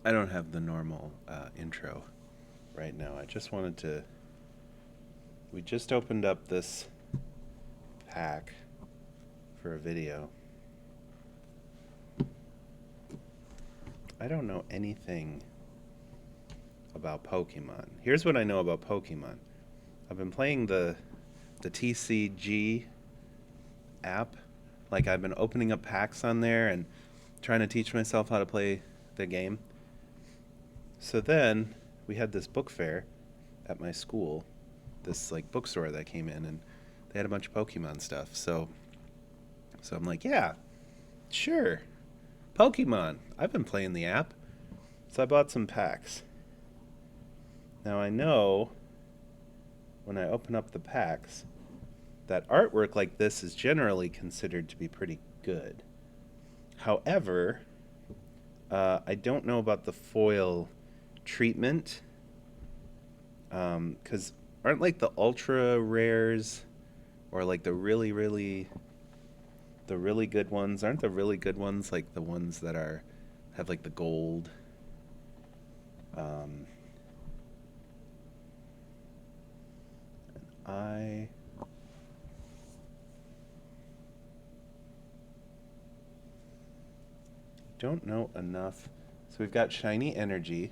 I don't have the normal intro right now. I just wanted to. We just opened up this pack for a video. I don't know anything about Pokemon. Here's what I know about Pokemon. I've been playing the TCG app. Like I've been opening up packs on there and trying to teach myself how to play the game. So then we had this book fair at my school, this like bookstore that came in, and they had a bunch of Pokemon stuff. So I'm like, yeah, sure, Pokemon. I've been playing the app, so I bought some packs. Now I know when I open up the packs that artwork like this is generally considered to be pretty good. However, I don't know about the foil treatment because aren't like the ultra rares or like the really good ones, aren't the really good ones like the ones that are have like the gold um, I don't know enough. So we've got shiny energy.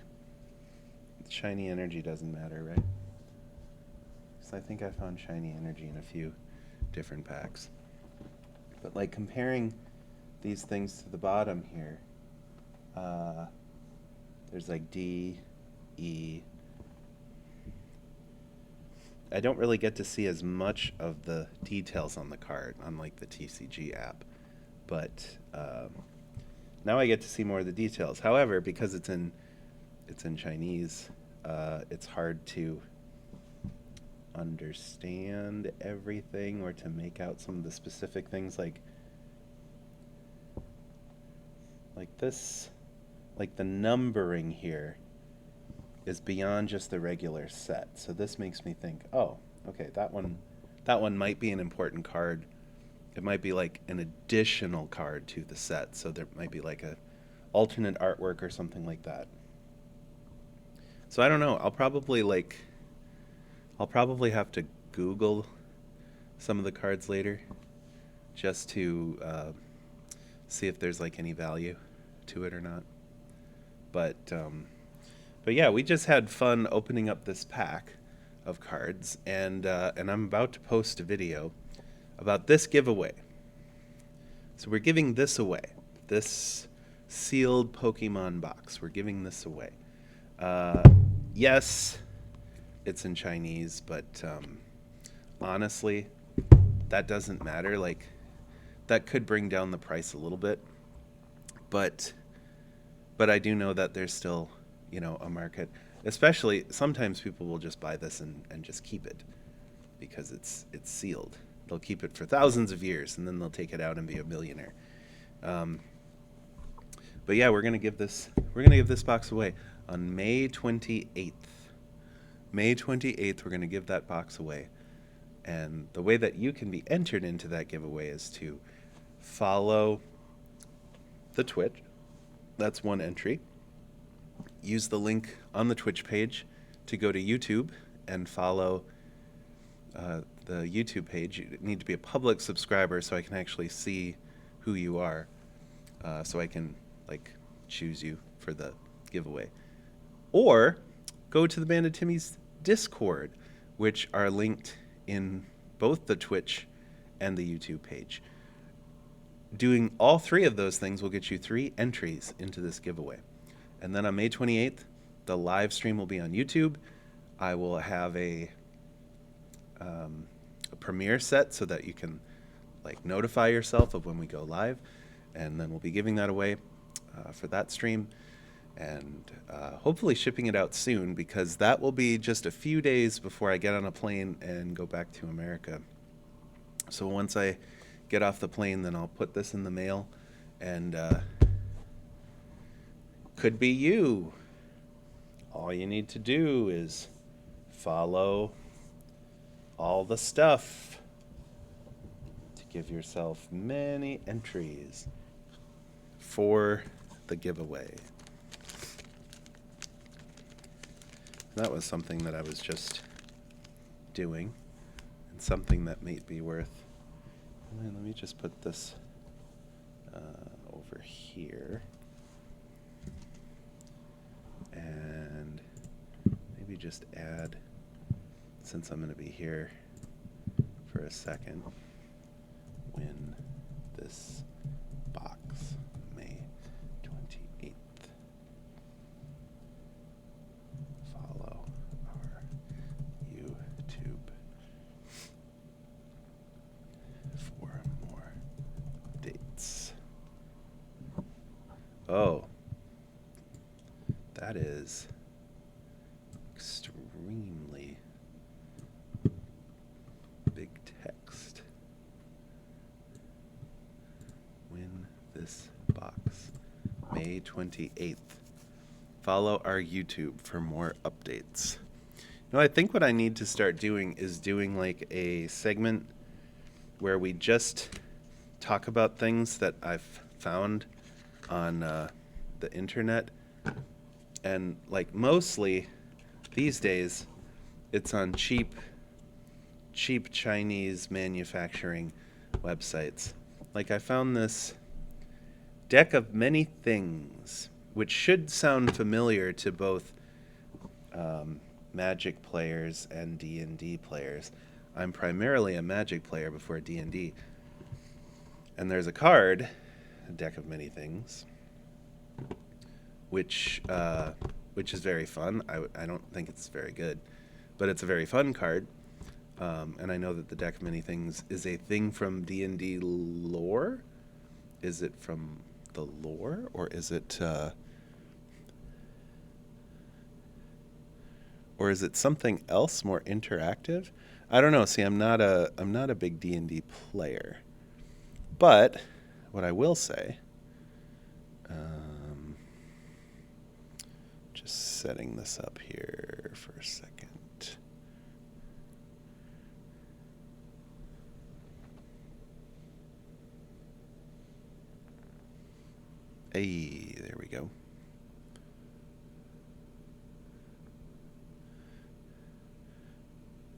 Shiny energy doesn't matter, right? So I think I found shiny energy in a few different packs. But like comparing these things to the bottom here, uh, there's like D, E. I don't really get to see as much of the details on the card, unlike the TCG app. But now I get to see more of the details. However, because it's in Chinese, it's hard to understand everything or to make out some of the specific things like this, like the numbering here is beyond just the regular set. So this makes me think, oh, okay, that one might be an important card. It might be like an additional card to the set. So there might be like a alternate artwork or something like that. So I don't know. I'll probably have to Google some of the cards later just to see if there's like any value to it or not. But but yeah, we just had fun opening up this pack of cards, and I'm about to post a video about this giveaway. So we're giving this away. This sealed Pokemon box. We're giving this away. Uh, yes, it's in Chinese, but honestly, that doesn't matter. Like that could bring down the price a little bit, but I do know that there's still, a market. Especially sometimes people will just buy this and just keep it because it's sealed. They'll keep it for thousands of years and then they'll take it out and be a millionaire. Um, but yeah, we're gonna give this box away on May 28th. May 28th, we're gonna give that box away. And the way that you can be entered into that giveaway is to follow the Twitch. That's one entry. Use the link on the Twitch page to go to YouTube and follow the YouTube page. You need to be a public subscriber so I can actually see who you are, so I can like choose you for the giveaway. Or go to the Bandit Timmy's Discord, which are linked in both the Twitch and the YouTube page. Doing all three of those things will get you 3 entries into this giveaway. And then on May 28th, the live stream will be on YouTube. I will have a premiere set so that you can like notify yourself of when we go live, and then we'll be giving that away for that stream, and hopefully shipping it out soon because that will be just a few days before I get on a plane and go back to America. So once I get off the plane, then I'll put this in the mail, and could be you. All you need to do is follow all the stuff to give yourself many entries for the giveaway. That was something that I was just doing, and something that may be worth. And then let me just put this over here, and maybe just add, since I'm going to be here for a second, when this box, May 28th, follow our YouTube for more dates. Oh, that is extremely big text. Win this box, May 28th. Follow our YouTube for more updates. You know, I think what I need to start doing is doing like a segment where we just talk about things that I've found on the internet. And like mostly these days, it's on cheap Chinese manufacturing websites. Like I found this deck of many things, which should sound familiar to both Magic players and D&D players. I'm primarily a Magic player before D&D. And there's a card, a deck of many things, which is very fun. I don't think it's very good, but it's a very fun card. And I know that the deck of many things is a thing from D&D lore. Is it from the lore, or is it something else more interactive? I don't know. See, I'm not a big D&D player, but what I will say, just setting this up here for a second. Hey, there we go.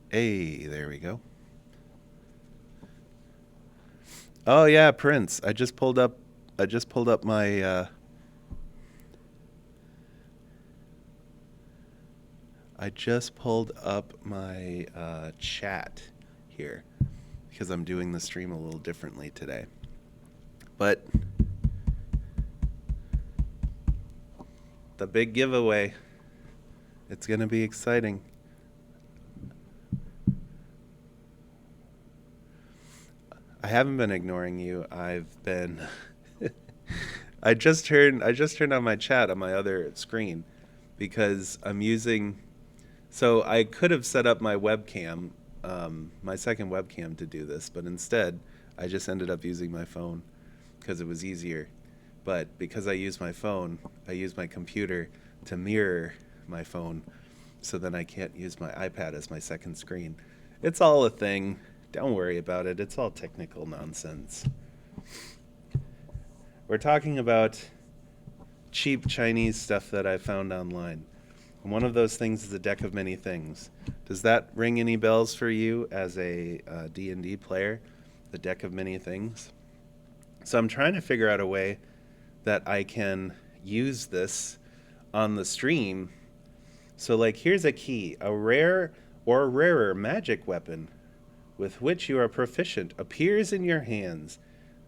Hey, there we go. Oh yeah, Prince. I just pulled up my chat here because I'm doing the stream a little differently today. But the big giveaway, it's going to be exciting. I haven't been ignoring you. I've been I just turned on my chat on my other screen because I'm using, so I could have set up my webcam, my second webcam to do this, but instead I just ended up using my phone because it was easier. But because I use my phone, I use my computer to mirror my phone, so then I can't use my iPad as my second screen. It's all a thing. Don't worry about it. It's all technical nonsense. We're talking about cheap Chinese stuff that I found online. And one of those things is a deck of many things. Does that ring any bells for you as a D&D player? The deck of many things? So I'm trying to figure out a way that I can use this on the stream. So like, here's a key. A rare or rarer magic weapon with which you are proficient appears in your hands,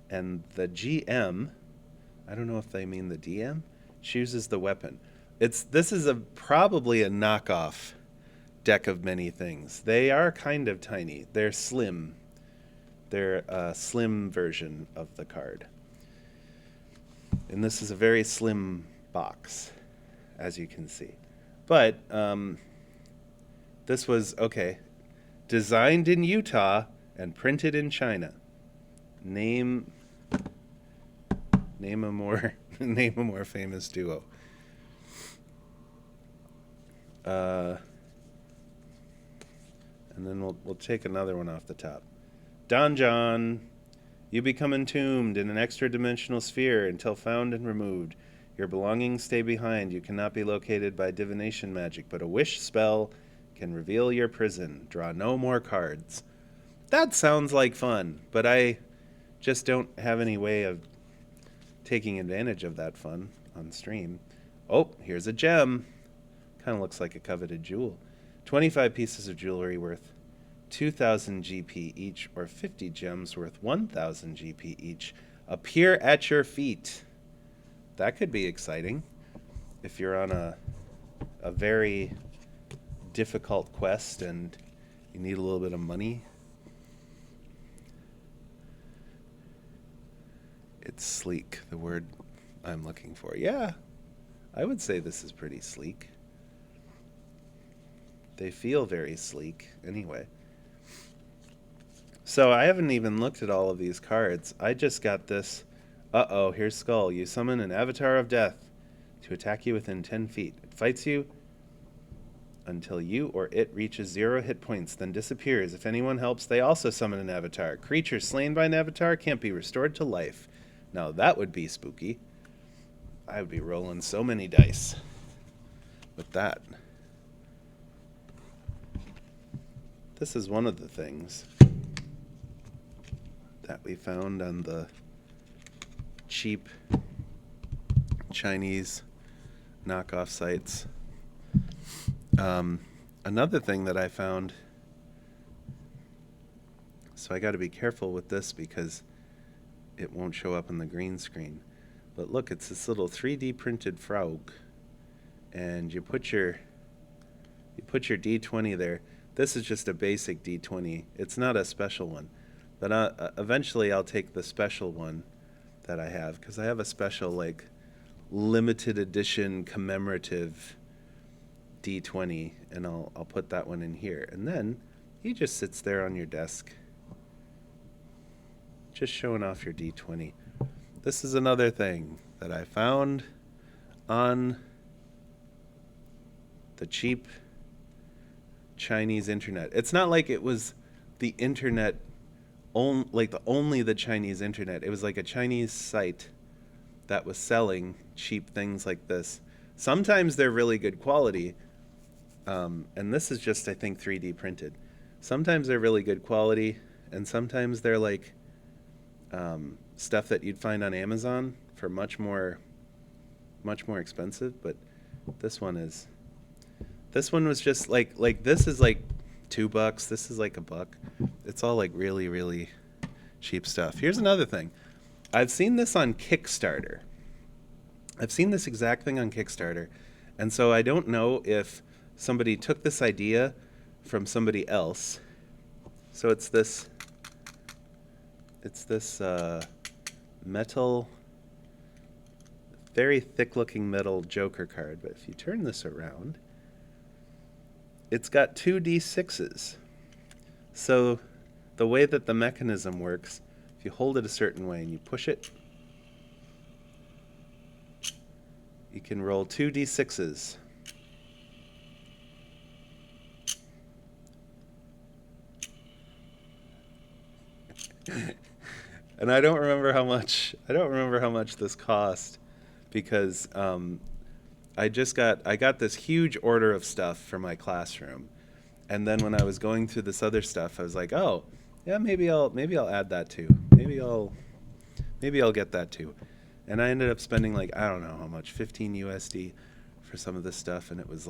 and the GM, I don't know if they mean the DM, chooses the weapon. This is probably a knockoff deck of many things. They are kind of tiny. They're slim. They're a slim version of the card. And this is a very slim box, as you can see. But this was, okay, designed in Utah and printed in China. Name a more famous duo. And then we'll take another one off the top. Donjon, you become entombed in an extra-dimensional sphere until found and removed. Your belongings stay behind. You cannot be located by divination magic, but a wish spell can reveal your prison. Draw no more cards. That sounds like fun, but I just don't have any way of taking advantage of that fun on stream. Oh, here's a gem. Kind of looks like a coveted jewel. 25 pieces of jewelry worth 2,000 GP each, or 50 gems worth 1,000 GP each, appear at your feet. That could be exciting if you're on a very difficult quest and you need a little bit of money. It's sleek, the word I'm looking for. Yeah, I would say this is pretty sleek. They feel very sleek anyway. So I haven't even looked at all of these cards. I just got this. Uh-oh, here's Skull. You summon an avatar of death to attack you within 10 feet. It fights you until you or it reaches 0 hit points, then disappears. If anyone helps, they also summon an avatar. Creatures slain by an avatar can't be restored to life. Now that would be spooky. I would be rolling so many dice with that. This is one of the things that we found on the cheap Chinese knockoff sites. Another thing that I found, so I got to be careful with this because it won't show up on the green screen. But look, it's this little 3D printed frog, and you put your D20 there. This is just a basic D20. It's not a special one, but eventually I'll take the special one that I have, because I have a special like limited edition commemorative D20, and I'll put that one in here, and then he just sits there on your desk, just showing off your D20. This is another thing that I found on the cheap Chinese internet. It's not like it was the internet, only the Chinese internet. It was like a Chinese site that was selling cheap things like this. Sometimes they're really good quality, and this is just, I think, 3D printed. Sometimes they're really good quality, and sometimes they're like stuff that you'd find on Amazon for much more expensive. But this one was just like this is like $2. This is like $1. It's all like really, really cheap stuff. Here's another thing. I've seen this on Kickstarter. I've seen this exact thing on Kickstarter, and so I don't know if somebody took this idea from somebody else. So it's this metal, very thick-looking metal Joker card. But if you turn this around, it's got 2 D6s. So the way that the mechanism works, if you hold it a certain way and you push it, you can roll 2 D6s. And I don't remember how much this cost, because I got this huge order of stuff for my classroom, and then when I was going through this other stuff, I was like, oh yeah, maybe I'll add that too. Maybe I'll get that too. And I ended up spending like, I don't know how much, 15 USD for some of this stuff, and it was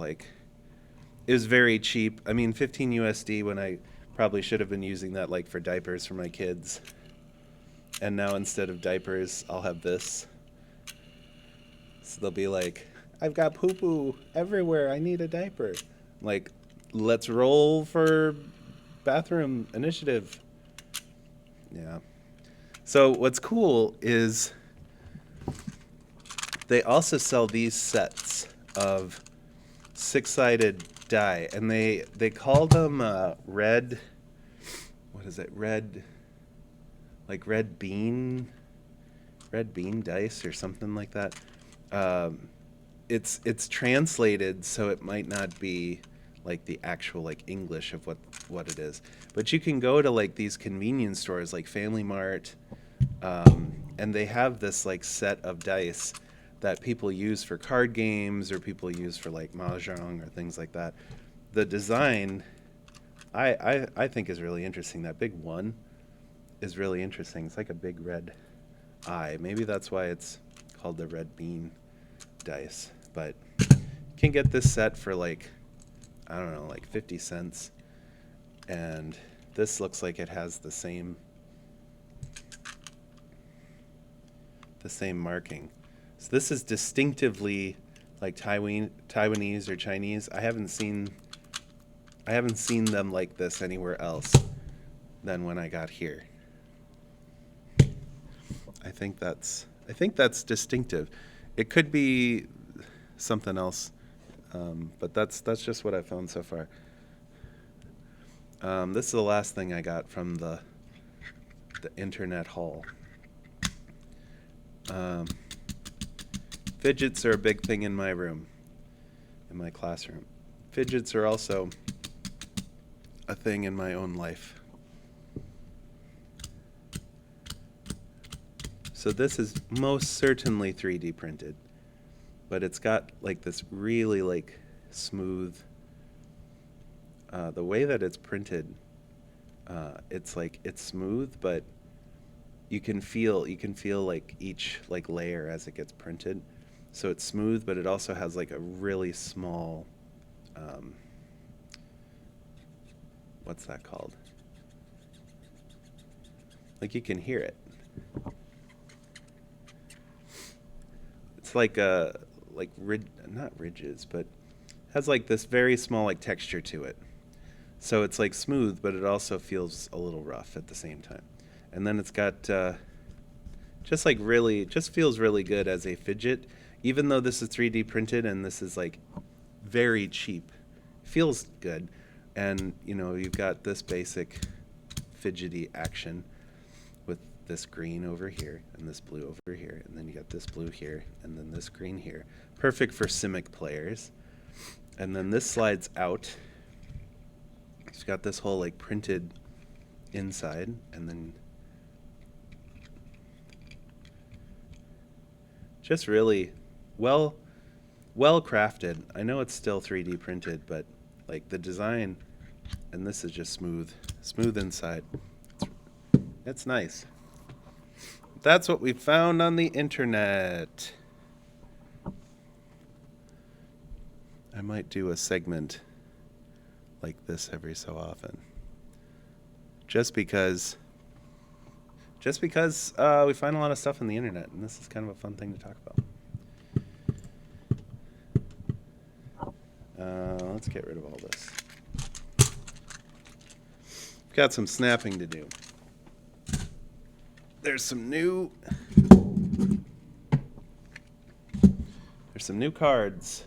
very cheap. I mean, 15 USD when I probably should have been using that like for diapers for my kids. And now instead of diapers, I'll have this. So they'll be like, I've got poo-poo everywhere, I need a diaper. Like, let's roll for bathroom initiative. Yeah. So what's cool is they also sell these sets of 6-sided die, and they call them red bean dice or something like that. It's translated, so it might not be like the actual like English of what it is. But you can go to like these convenience stores like Family Mart, and they have this like set of dice that people use for card games or people use for like mahjong or things like that. The design, I think is really interesting. That big one is really interesting. It's like a big red eye. Maybe that's why it's called the red bean dice. But you can get this set for like, I don't know, like 50 cents. And this looks like it has the same marking. So this is distinctively like Taiwanese or Chinese. I haven't seen them like this anywhere else than when I got here. I think that's distinctive. It could be something else, but that's just what I found so far. This is the last thing I got from the internet haul. Fidgets are a big thing in my room, in my classroom. Fidgets are also a thing in my own life. So this is most certainly 3D printed, but it's got like this really like smooth, the way that it's printed, it's smooth, but you can feel like each like layer as it gets printed. So it's smooth, but it also has like a really small, what's that called? Like you can hear it. It's like not ridges, but has like this very small like texture to it. So it's like smooth, but it also feels a little rough at the same time. And then it's got just feels really good as a fidget, even though this is 3D printed and this is like very cheap. Feels good. And you've got this basic fidgety action with this green over here and this blue over here, and then you got this blue here and then this green here. Perfect for Simic players. And then this slides out. It's got this whole like printed inside, and then just really well crafted. I know it's still 3D printed, but like the design, and this is just smooth inside. It's nice. That's what we found on the internet. I might do a segment like this every so often. Just because we find a lot of stuff on the internet, and this is kind of a fun thing to talk about. Let's get rid of all this. Got some snapping to do. There's some new cards.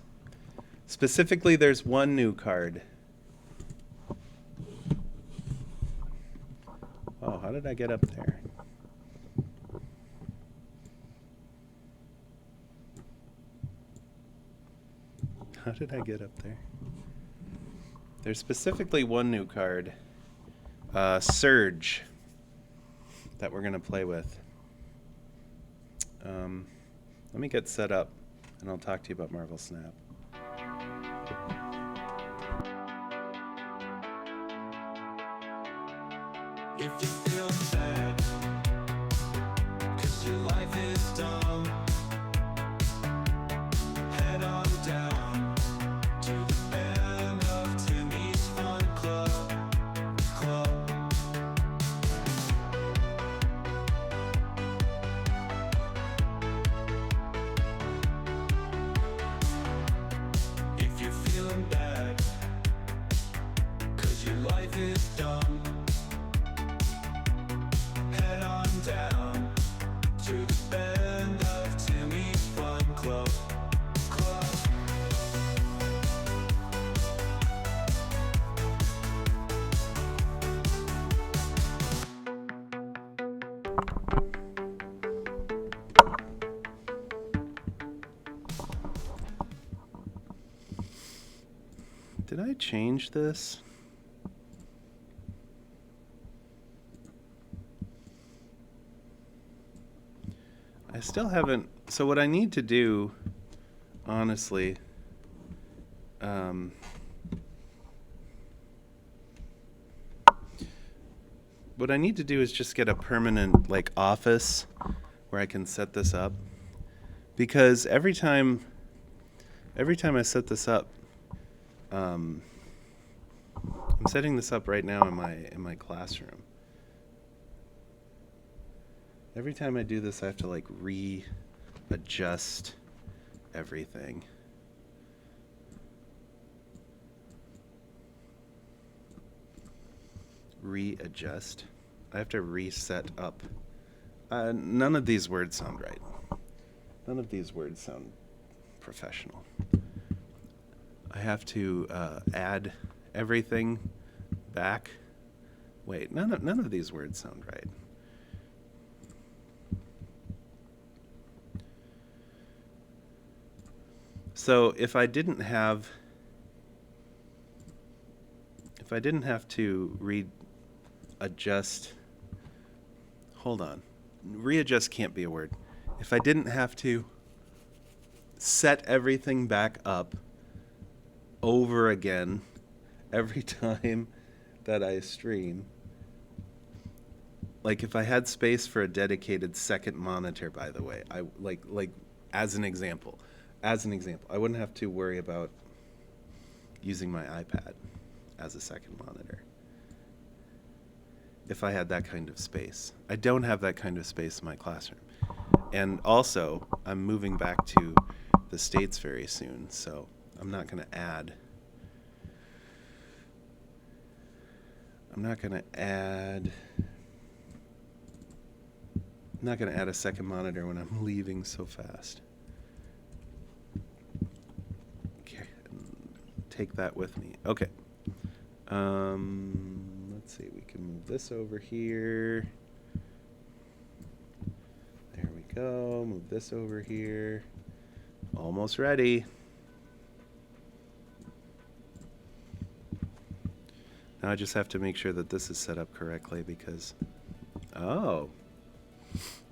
Specifically, there's one new card. Oh, how did I get up there? How did I get up there? There's specifically one new card, Surge, that we're going to play with. Let me get set up, and I'll talk to you about Marvel Snap. If you feel sad, 'cause your life is dumb, head on down to the band of Timmy's Fun Club. If you're feeling bad, 'cause your life is dumb, head on down to the band of Timmy's Fun Club. Did I change this? I still haven't So what I need to do, honestly, what I need to do is just get a permanent like office where I can set this up, because every time I set this up, I'm setting this up right now in my classroom. Every time I do this, I have to like readjust everything. Readjust. I have to reset up. None of these words sound right. None of these words sound professional. I have to add everything back. Wait, none of these words sound right. So if I didn't have to readjust, hold on, readjust can't be a word. If I didn't have to set everything back up over again every time that I stream, like if I had space for a dedicated second monitor, by the way, I like as an example, I wouldn't have to worry about using my iPad as a second monitor if I had that kind of space. I don't have that kind of space in my classroom. And also, I'm moving back to the States very soon, so I'm not going to add a second monitor when I'm leaving so fast. Okay, take that with me. Okay. Let's see, we can move this over here. There we go. Move this over here. Almost ready. Now I just have to make sure that this is set up correctly because, oh,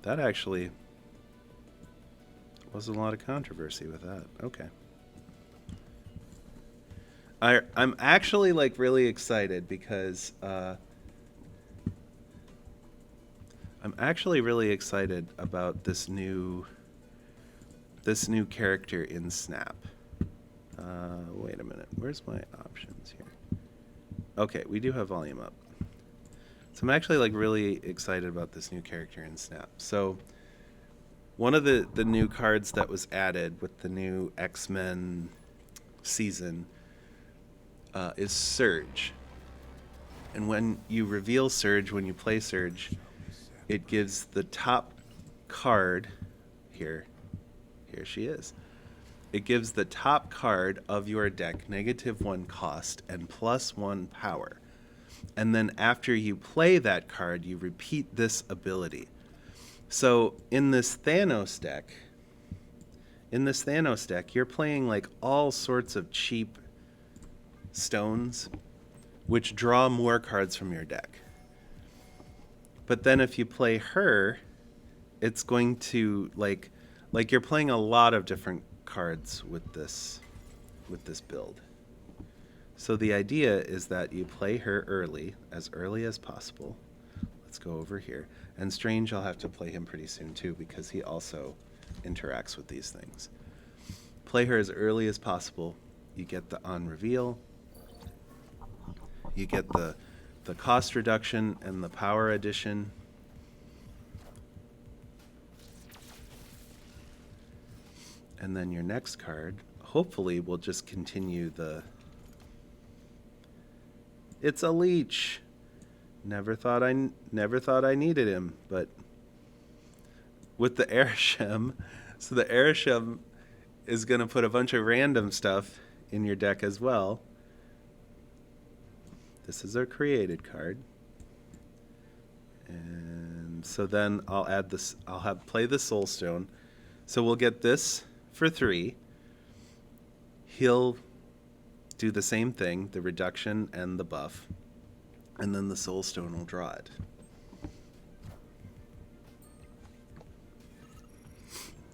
that actually wasn't a lot of controversy with that. Okay. I'm actually like really excited because I'm actually really excited about this new character in Snap. Wait a minute, where's my options here? Okay, we do have volume up. So I'm actually like really excited about this new character in Snap. So one of the new cards that was added with the new X-Men season is Surge. And when you reveal Surge, when you play Surge, it gives the top card, here she is. It gives the top card of your deck -1 cost and +1 power. And then after you play that card, you repeat this ability. So in this Thanos deck, you're playing like all sorts of cheap stones, which draw more cards from your deck. But then if you play her, it's going to like you're playing a lot of different cards with this build. So the idea is that you play her as early as possible. Let's go over here. And Strange, I'll have to play him pretty soon too because he also interacts with these things. Play her as early as possible. You get the on reveal. You get the cost reduction and the power addition. And then your next card, hopefully, will just continue the... It's a leech. Never thought I needed him, but with the Arishem, so the Arishem is going to put a bunch of random stuff in your deck as well. This is our created card. And so then I'll add this, play the Soul Stone. So we'll get this for 3. He'll do the same thing, the reduction and the buff. And then the Soul Stone will draw it.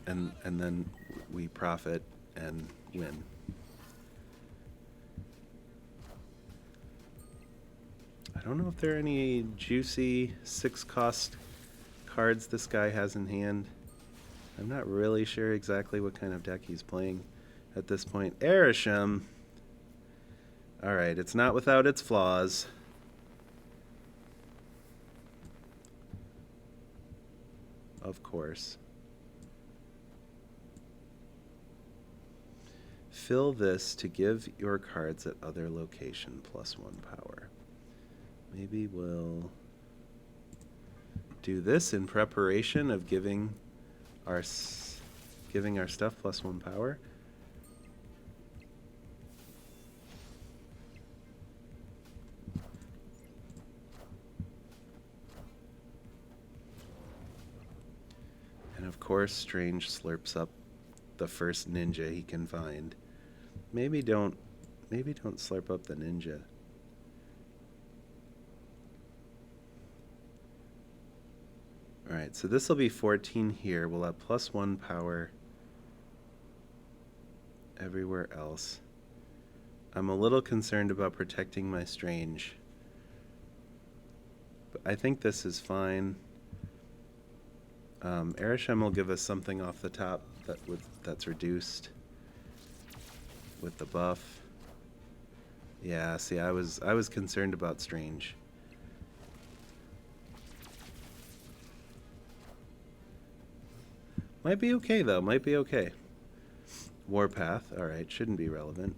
and then we profit and win. I don't know if there are any juicy 6-cost cards this guy has in hand. I'm not really sure exactly what kind of deck he's playing at this point. Arishem. Alright, it's not without its flaws. Of course. Fill this to give your cards at other location +1 power. Maybe we'll do this in preparation of giving our stuff +1 power. And of course, Strange slurps up the first ninja he can find. Maybe don't slurp up the ninja. Alright, so this will be 14 here. We'll have +1 power everywhere else. I'm a little concerned about protecting my Strange. But I think this is fine. Arishem will give us something off the top that's reduced with the buff. Yeah, see, I was concerned about Strange. Might be okay though, might be okay. Warpath, alright, shouldn't be relevant.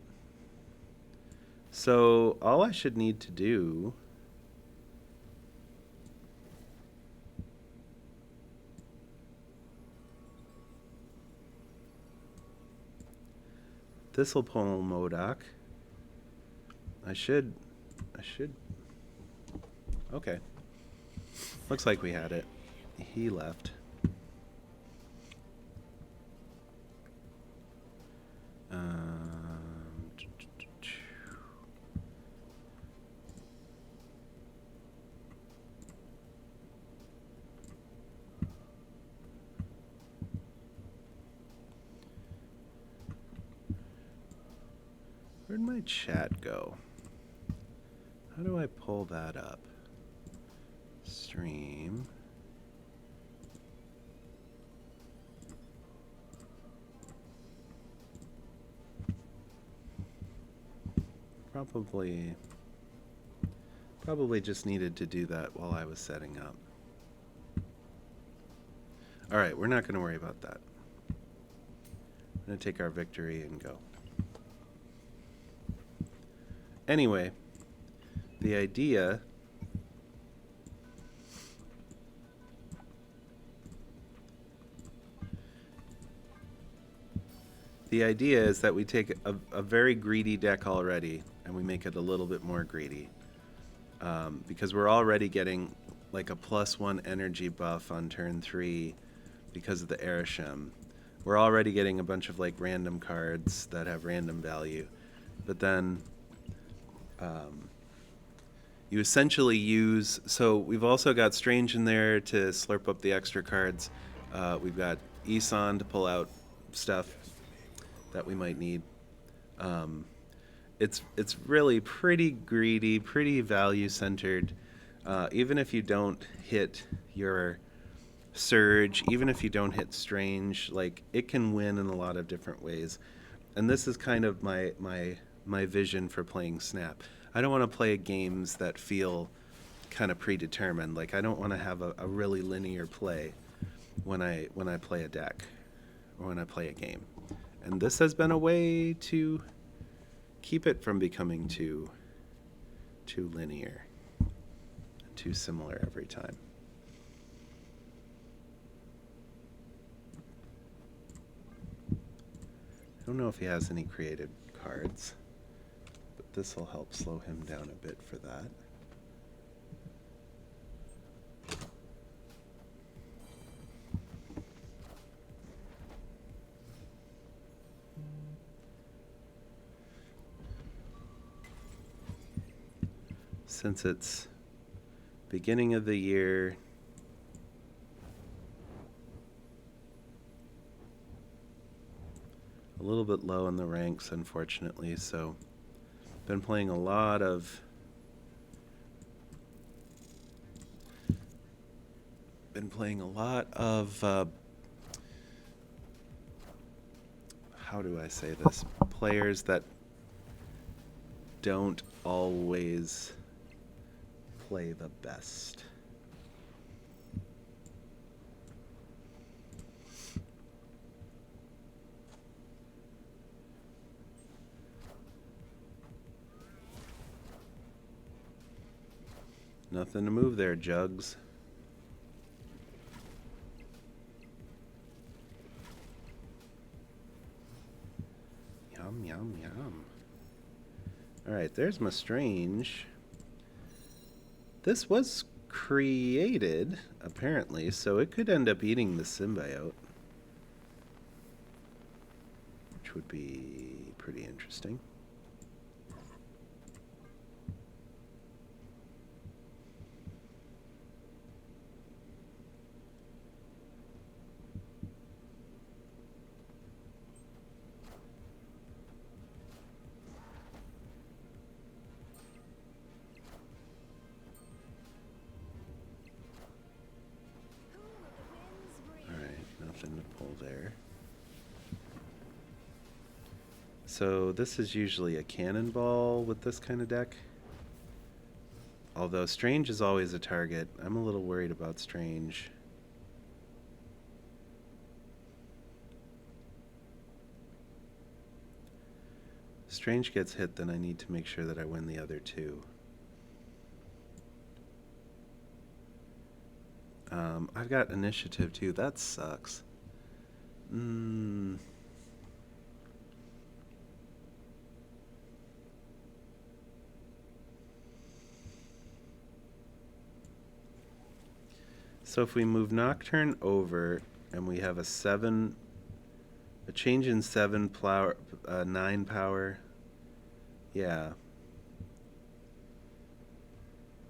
So all I should need to do this'll pull MODOK. I should okay. Looks like we had it. He left. Where'd my chat go? How do I pull that up? Stream. Probably just needed to do that while I was setting up. Alright, we're not going to worry about that. I'm going to take our victory and go. Anyway, the idea is that we take a very greedy deck already and we make it a little bit more greedy. Because we're already getting like a +1 energy buff on turn 3 because of the Arishem. We're already getting a bunch of like random cards that have random value. But then you essentially use, so we've also got Strange in there to slurp up the extra cards. We've got Isan to pull out stuff that we might need. It's really pretty greedy, pretty value centered. Even if you don't hit your Surge, even if you don't hit Strange, like it can win in a lot of different ways. And this is kind of my vision for playing Snap. I don't want to play games that feel kind of predetermined. Like I don't want to have a really linear play when I play a deck or when I play a game. And this has been a way to keep it from becoming too linear, too similar every time. I don't know if he has any created cards, but this will help slow him down a bit for that. Since it's beginning of the year, little bit low in the ranks, unfortunately, so been playing a lot of how do I say this? Players that don't always play the best. Nothing to move there, Jugs. Yum, yum, yum. Alright, there's my Strange. This was created, apparently, so it could end up eating the symbiote. Which would be pretty interesting. Nothing to pull there. So this is usually a cannonball with this kind of deck. Although Strange is always a target. I'm a little worried about Strange. Strange gets hit, then I need to make sure that I win the other two. I've got initiative too. That sucks. So if we move Nocturne over and we have a change in 7 power, 9 power, yeah.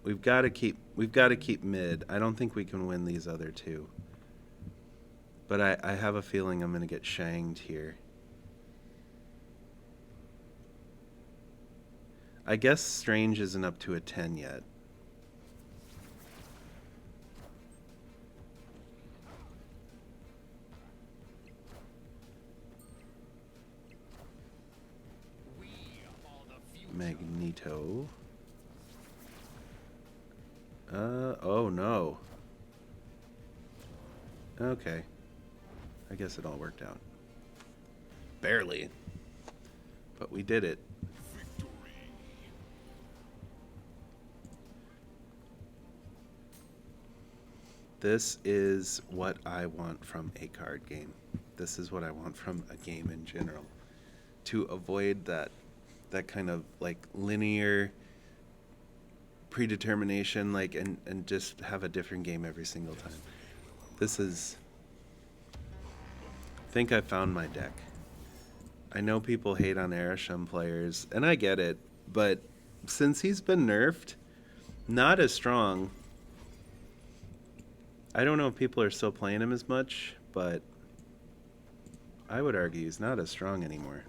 We've got to keep mid. I don't think we can win these other two. But I have a feeling I'm going to get shanged here. I guess Strange isn't up to a 10 yet. Magneto. Oh no. Okay. I guess it all worked out. Barely. But we did it. This is what I want from a card game. This is what I want from a game in general. To avoid that kind of like linear predetermination, like and just have a different game every single time. This is, I think I found my deck. I know people hate on Arishem players, and I get it, but since he's been nerfed, not as strong. I don't know if people are still playing him as much, but I would argue he's not as strong anymore.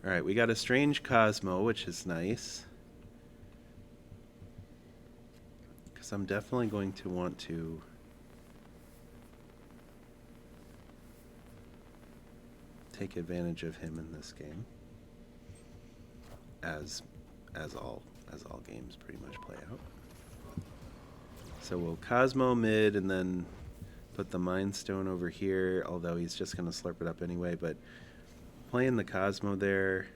Alright, we got a Strange Cosmo, which is nice. Because I'm definitely going to want to take advantage of him in this game. As all games pretty much play out. So we'll Cosmo mid and then put the Mind Stone over here, although he's just going to slurp it up anyway, but playing the Cosmo there.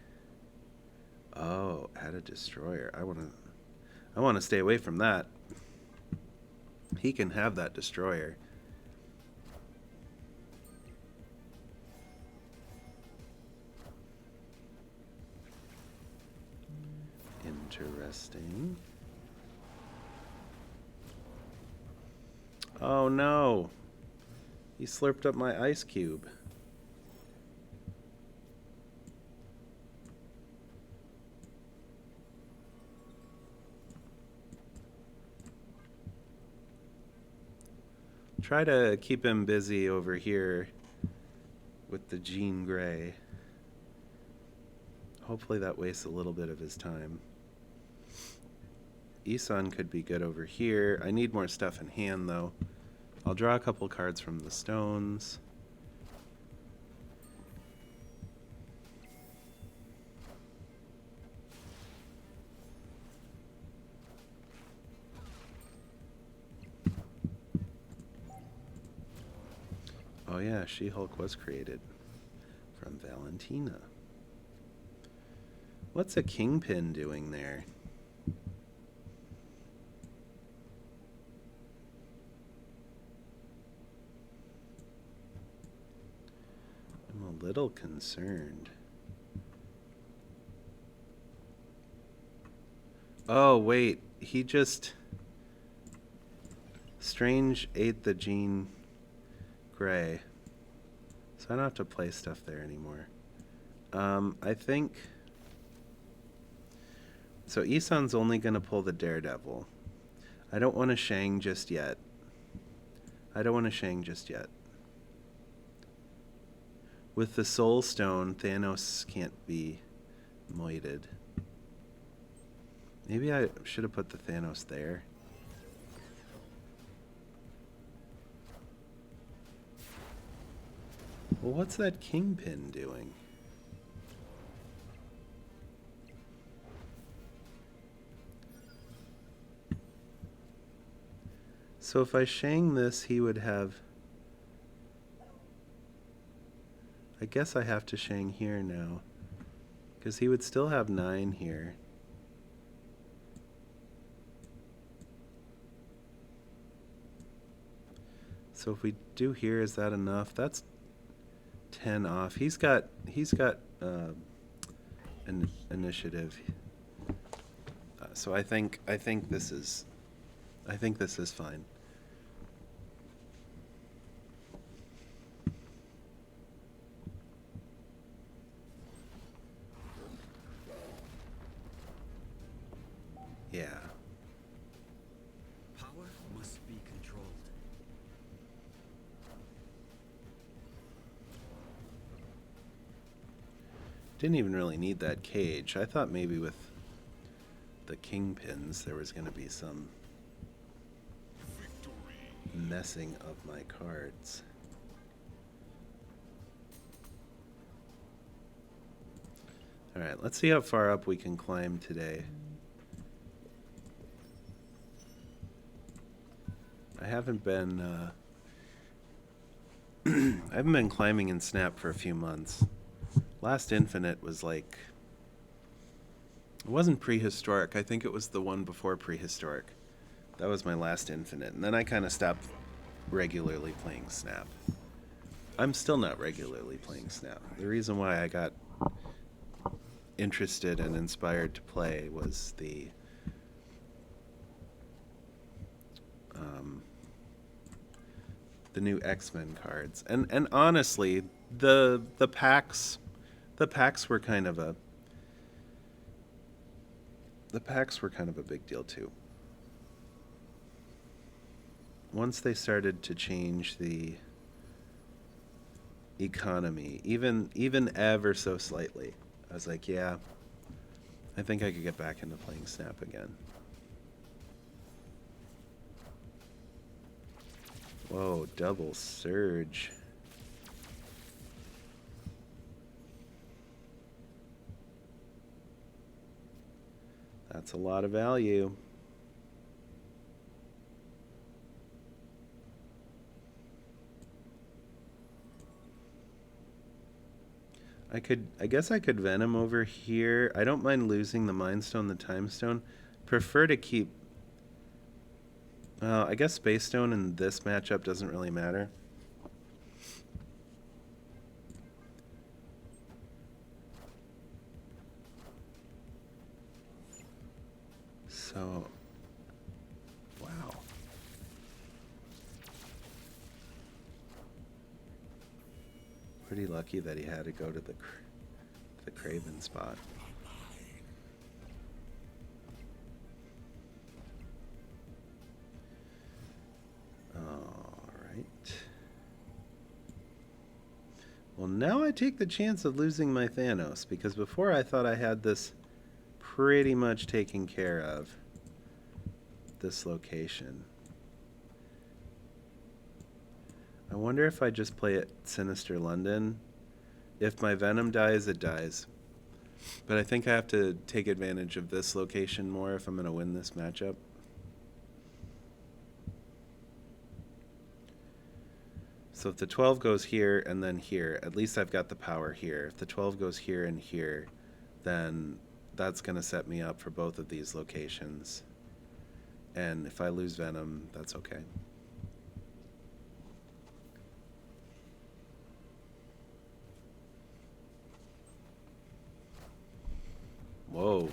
Oh, add a Destroyer. I want to stay away from that. He can have that Destroyer. Interesting. Oh no. He slurped up my ice cube. Try to keep him busy over here with the Jean Grey. hopefully that wastes a little bit of his time. Isan could be good over here. I need more stuff in hand, though. I'll draw a couple cards from the stones. Oh yeah, She-Hulk was created from Valentina. What's a Kingpin doing there? I'm a little concerned. Oh, wait. He just... Strange ate the Jean Grey. So I don't have to play stuff there anymore. I think... So Isan's only going to pull the Daredevil. I don't want to Shang just yet. With the Soul Stone, Thanos can't be moited. Maybe I should have put the Thanos there. Well, what's that Kingpin doing? So if I Shang this, he would have... I guess I have to Shang here now, because he would still have 9 here. So if we do here, is that enough? That's 10 off. He's got an initiative. So I think this is fine. Yeah. Power must be controlled. Didn't even really need that cage. I thought maybe with the Kingpins there was going to be some messing of my cards. Alright, let's see how far up we can climb today. I haven't been I haven't been climbing in Snap for a few months. Last Infinite was like... It wasn't prehistoric. I think it was the one before prehistoric. That was my last Infinite. And then I kind of stopped regularly playing Snap. I'm still not regularly playing Snap. The reason why I got interested and inspired to play was the new X-Men cards. And honestly, the packs were kind of a big deal too. Once they started to change the economy, even ever so slightly, I was like, yeah, I think I could get back into playing Snap again. Whoa, double surge. That's a lot of value. I guess I could Venom over here. I don't mind losing the Mind Stone, the Time Stone. Prefer to keep... I guess Space Stone in this matchup doesn't really matter. So... Wow. Pretty lucky that he had to go to the Kraven spot. Well, now I take the chance of losing my Thanos, because before I thought I had this pretty much taken care of. This location. I wonder if I just play it Sinister London. If my Venom dies, it dies. But I think I have to take advantage of this location more if I'm going to win this matchup. So if the 12 goes here and then here, at least I've got the power here. If the 12 goes here and here, then that's going to set me up for both of these locations. And if I lose Venom, that's okay. Whoa.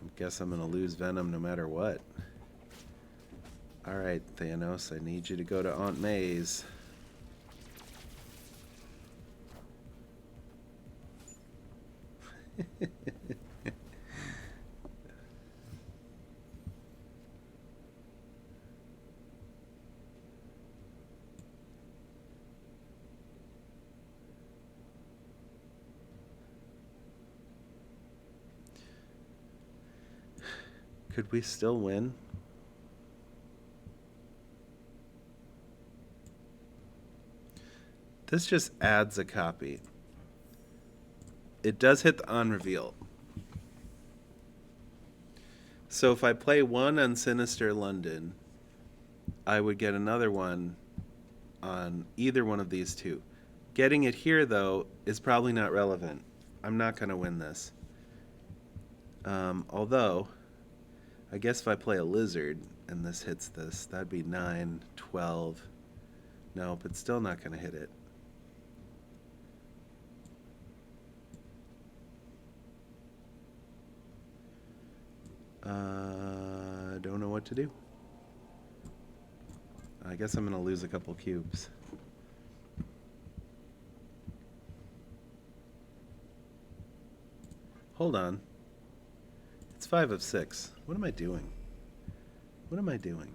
I guess I'm going to lose Venom no matter what. Alright, Thanos, I need you to go to Aunt May's. Could we still win? This just adds a copy. It does hit the on reveal. So if I play one on Sinister London, I would get another one on either one of these two. Getting it here, though, is probably not relevant. I'm not going to win this. Although, I guess if I play a Lizard and this hits this, that'd be 9, 12. Nope, it's still not going to hit it. I don't know what to do. I guess I'm going to lose a couple cubes. Hold on. It's 5 of 6. What am I doing? What am I doing?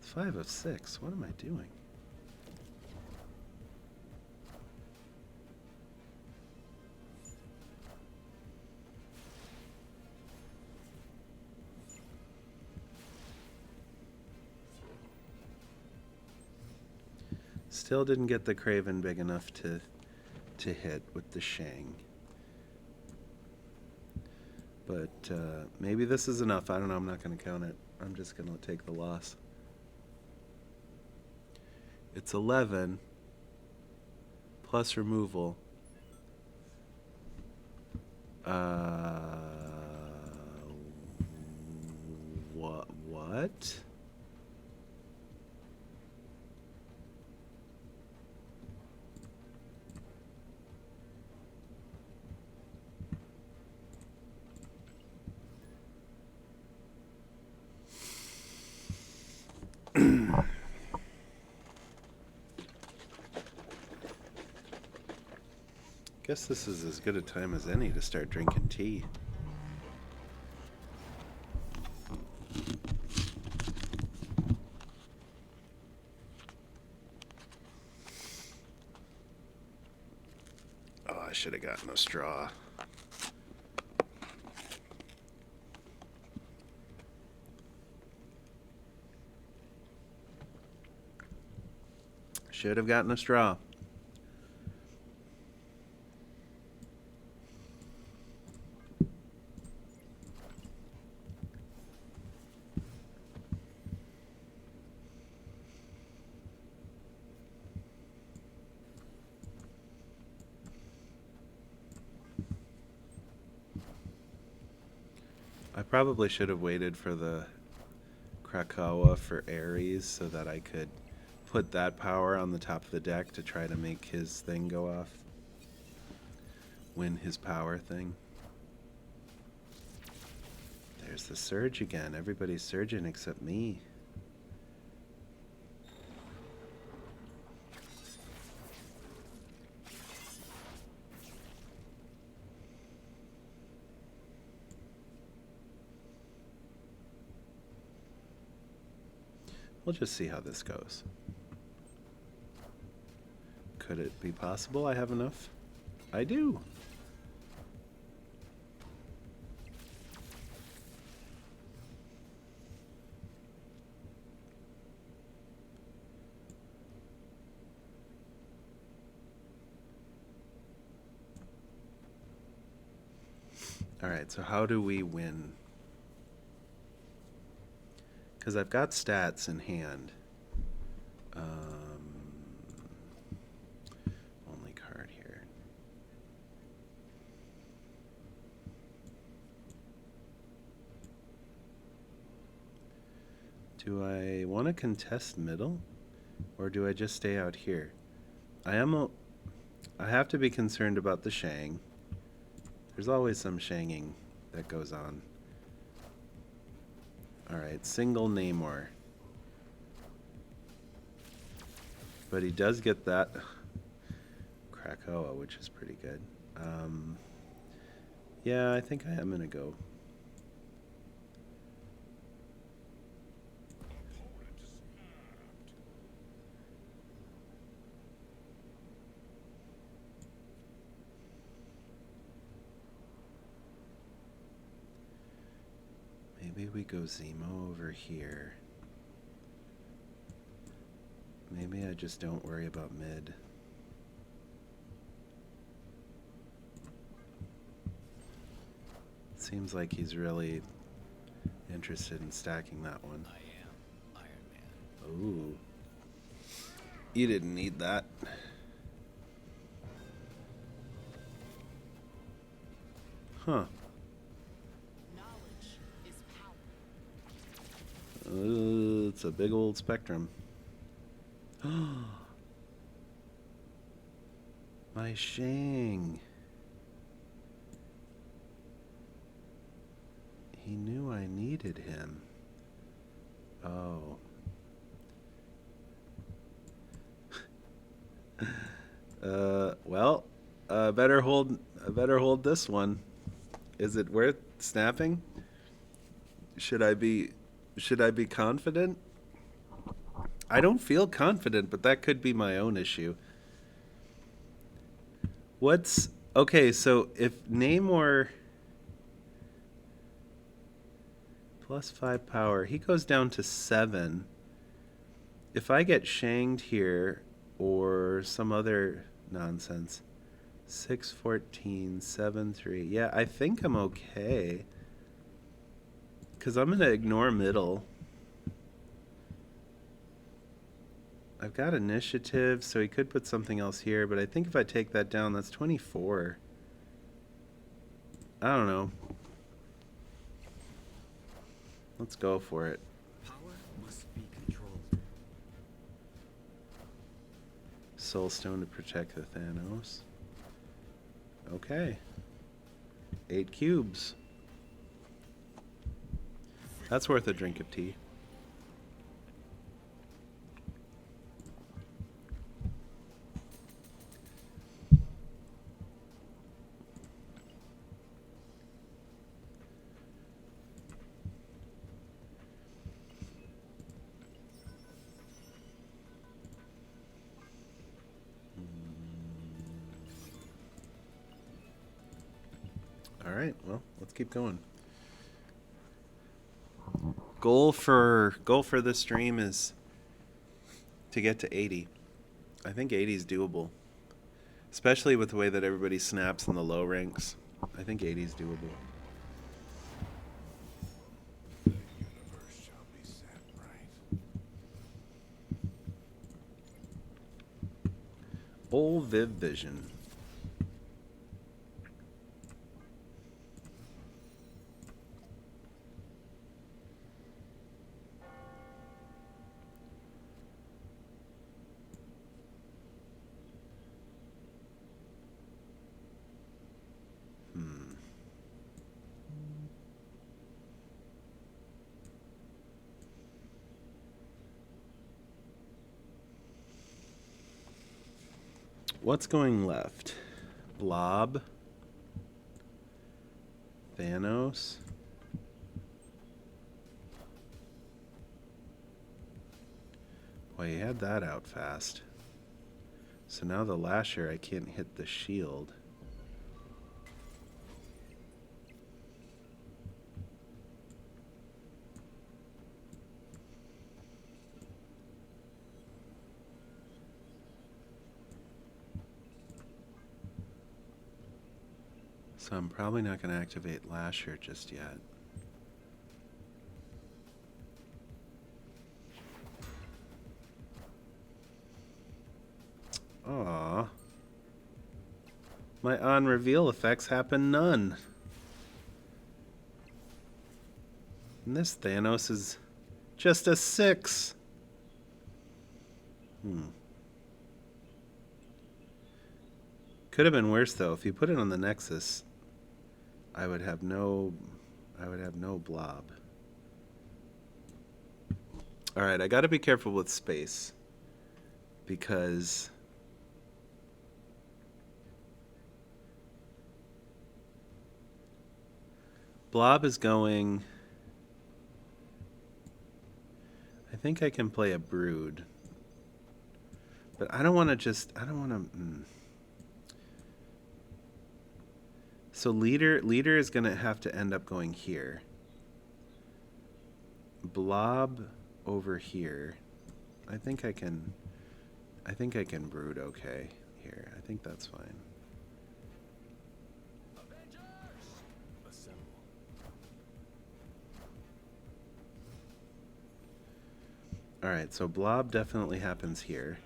It's 5 of 6. What am I doing? Still didn't get the Kraven big enough to hit with the Shang. But maybe this is enough. I don't know. I'm not going to count it. I'm just going to take the loss. It's 11 plus removal. What? Guess this is as good a time as any to start drinking tea. Oh, I should have gotten a straw. Should have gotten a straw. I probably should have waited for the Krakoa for Ares so that I could put that power on the top of the deck to try to make his thing go off. Win his power thing. There's the surge again. Everybody's surging except me. We'll just see how this goes. Could it be possible I have enough? I do. All right, so how do we win? Because I've got stats in hand. Only card here. Do I want to contest middle? Or do I just stay out here? I have to be concerned about the Shang. There's always some Shanging that goes on. Alright, single Namor. But he does get that Krakoa, which is pretty good. Yeah, I think I am going to go. Maybe we go Zemo over here. Maybe I just don't worry about mid. Seems like he's really interested in stacking that one. I am Iron Man. Ooh. You didn't need that. Huh. Knowledge is power. It's a big old spectrum. My Shang. He knew I needed him. Oh. Well, better hold this one. Is it worth snapping? Should I be confident? I don't feel confident, but that could be my own issue. Okay, so if Namor +5 power, he goes down to 7. If I get Shanged here or some other nonsense, 6-14, 7-3. Yeah, I think I'm okay. Because I'm going to ignore middle. I've got initiative, so he could put something else here, but I think if I take that down, that's 24. I don't know. Let's go for it. Power must be controlled. Soulstone to protect the Thanos. Okay. 8 cubes. That's worth a drink of tea. All right, well, let's keep going. Goal for this stream is to get to 80. I think 80 is doable, especially with the way that everybody snaps in the low ranks. I think 80 is doable. The universe shall be set right. Old Viv Vision. What's going left? Blob. Thanos. Well, he had that out fast. So now the Lasher, I can't hit the shield. So I'm probably not going to activate Lasher just yet. Aww. My on-reveal effects happen none. And this Thanos is just a 6. Could have been worse though. If you put it on the Nexus, I would have no blob. All right, I got to be careful with space because blob is going. I think I can play a brood, but I don't want to. I don't want to. So leader is going to have to end up going here. Blob over here. I think I can brood okay here. I think that's fine. Assemble. All right, so blob definitely happens here.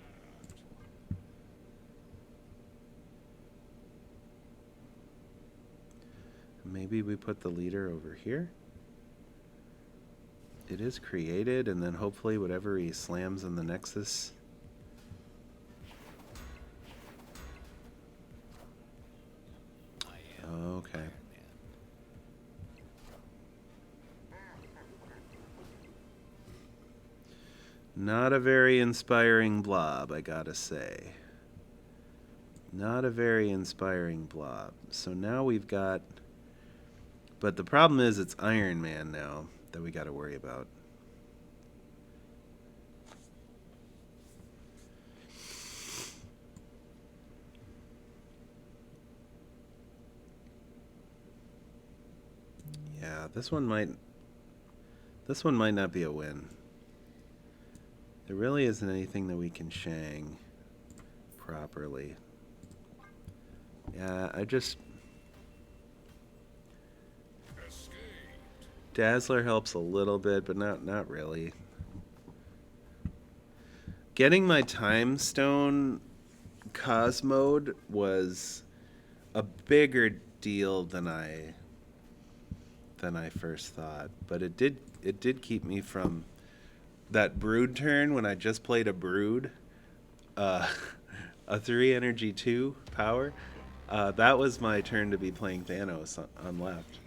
Maybe we put the leader over here. It is created, and then hopefully whatever he slams in the Nexus. I am Okay. Iron Man. Not a very inspiring blob, I gotta say. Not a very inspiring blob. So now we've got... But the problem is it's Iron Man now that we gotta worry about. Yeah, this one might not be a win. There really isn't anything that we can Shang properly. Yeah, I just... Dazzler helps a little bit, but not really. Getting my Time Stone Cosmode was a bigger deal than I first thought, but it did keep me from that brood turn when I just played a brood, a 3 energy 2 power. That was my turn to be playing Thanos on left.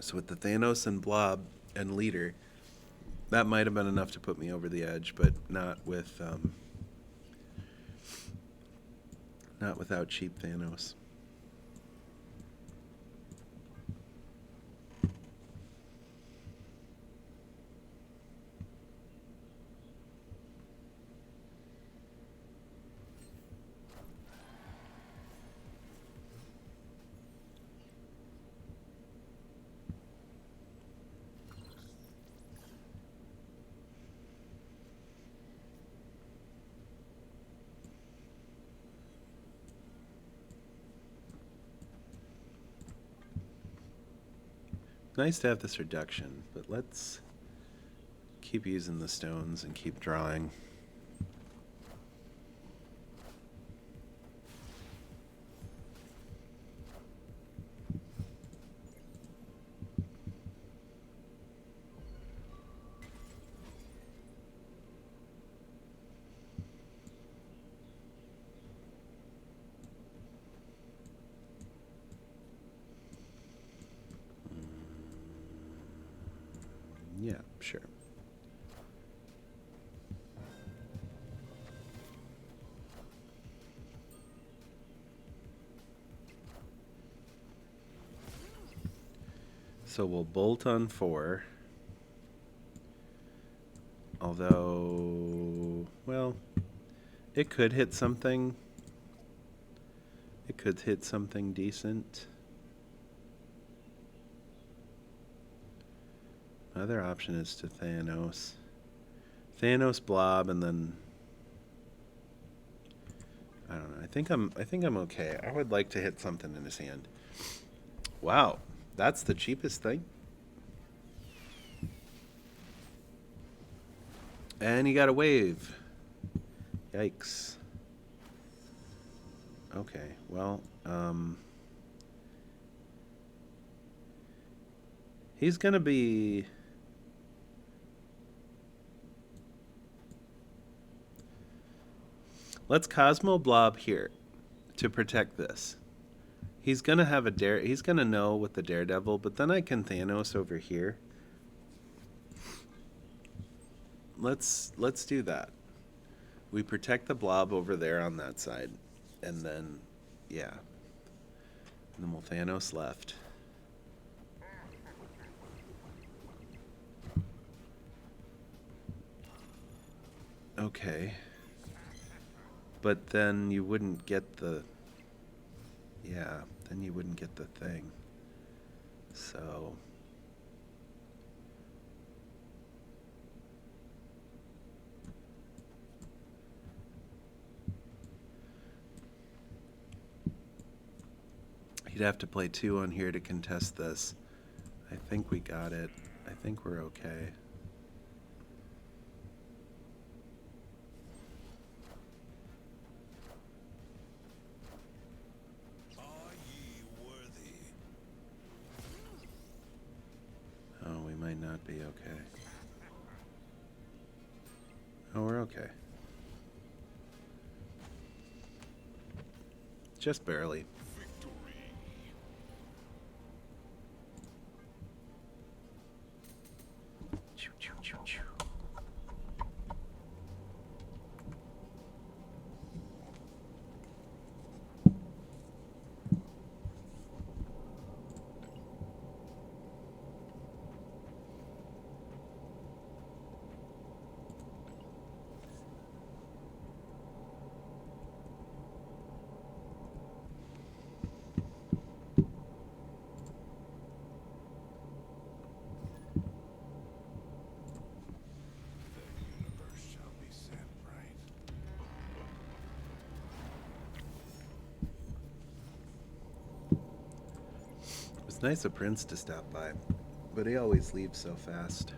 So with the Thanos and Blob and Leader, that might have been enough to put me over the edge, but not without cheap Thanos. Nice to have this reduction, but let's keep using the stones and keep drawing. Yeah, sure. So we'll bolt on 4. Although, well, it could hit something. It could hit something decent. Other option is to Thanos. Thanos blob and then I don't know. I think I'm okay. I would like to hit something in his hand. Wow, that's the cheapest thing. And he got a wave. Yikes. Okay, well, he's gonna be. Let's Cosmo Blob here to protect this. He's gonna have a dare. He's gonna know with the Daredevil, but then I can Thanos over here. Let's do that. We protect the blob over there on that side, and then, yeah, and then we'll Thanos left. Okay. But then you wouldn't get the... Yeah, then you wouldn't get the thing. So... He'd have to play 2 on here to contest this. I think we got it. I think we're okay. Are ye worthy? Oh, we might not be okay. Oh, we're okay. Just barely. Victory. Choo, choo, choo, choo. The universe shall be set right. It was nice of Prince to stop by, but he always leaves so fast.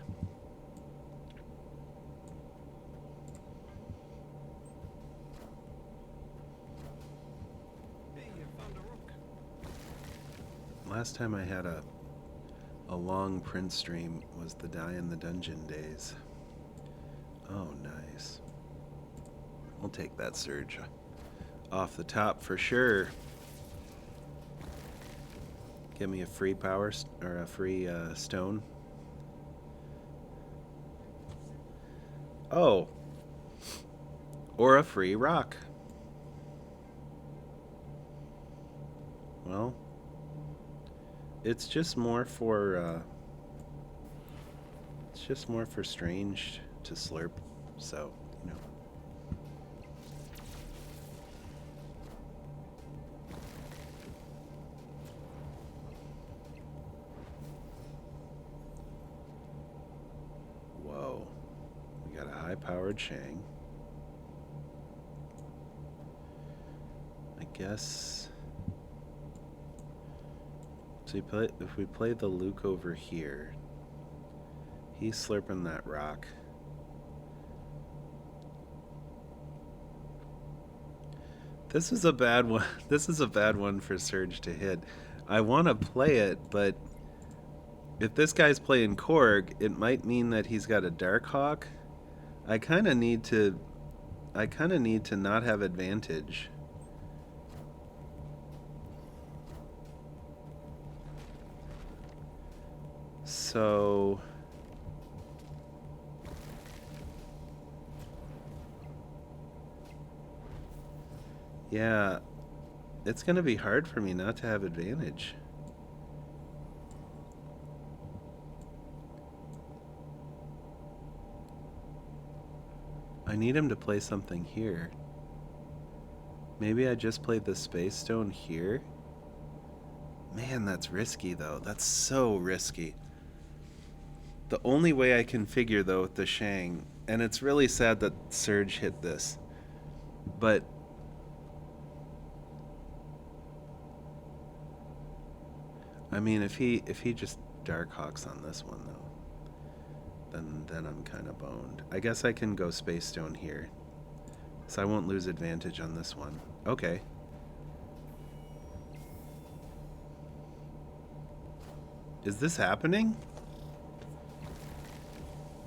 Hey, you found a rook. Last time I had a long Prince stream was the Die in the Dungeon days. Oh, nice. We'll take that surge off the top for sure. Give me a free power or a free stone. Oh, or a free rock. Well, it's just more for Strange to slurp, so you know. Whoa, we got a high-powered Shang. I guess. So if we play the Luke over here, he's slurping that rock. This is a bad one. This is a bad one for Surge to hit. I want to play it, but if this guy's playing Korg, it might mean that he's got a Darkhawk. I kind of need to not have advantage. So yeah, it's going to be hard for me not to have advantage. need him to play something here. Maybe I just played the Space Stone here? Man, that's risky, though. That's so risky. The only way I can figure, though, with the Shang, and it's really sad that Surge hit this, but I mean, if he just Darkhawks on this one, though, then I'm kind of boned. I guess I can go Space Stone here, so I won't lose advantage on this one. Okay. Is this happening?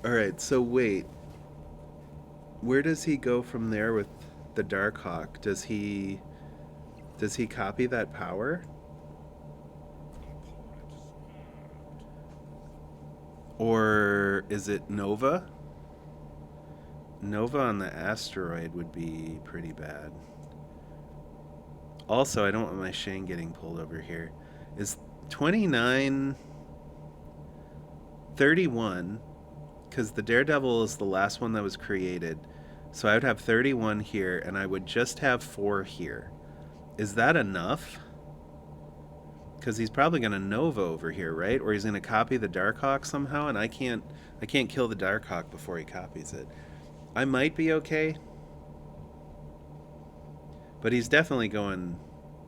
Alright, so wait. Where does he go from there with the Darkhawk? Does he copy that power? Or is it Nova? Nova on the asteroid would be pretty bad. Also, I don't want my Shane getting pulled over here. Is 29... 31, because the Daredevil is the last one that was created. So I would have 31 here, and I would just have 4 here. Is that enough? Because he's probably going to Nova over here, right? Or he's going to copy the Darkhawk somehow, and I can't kill the Darkhawk before he copies it. I might be okay. But he's definitely going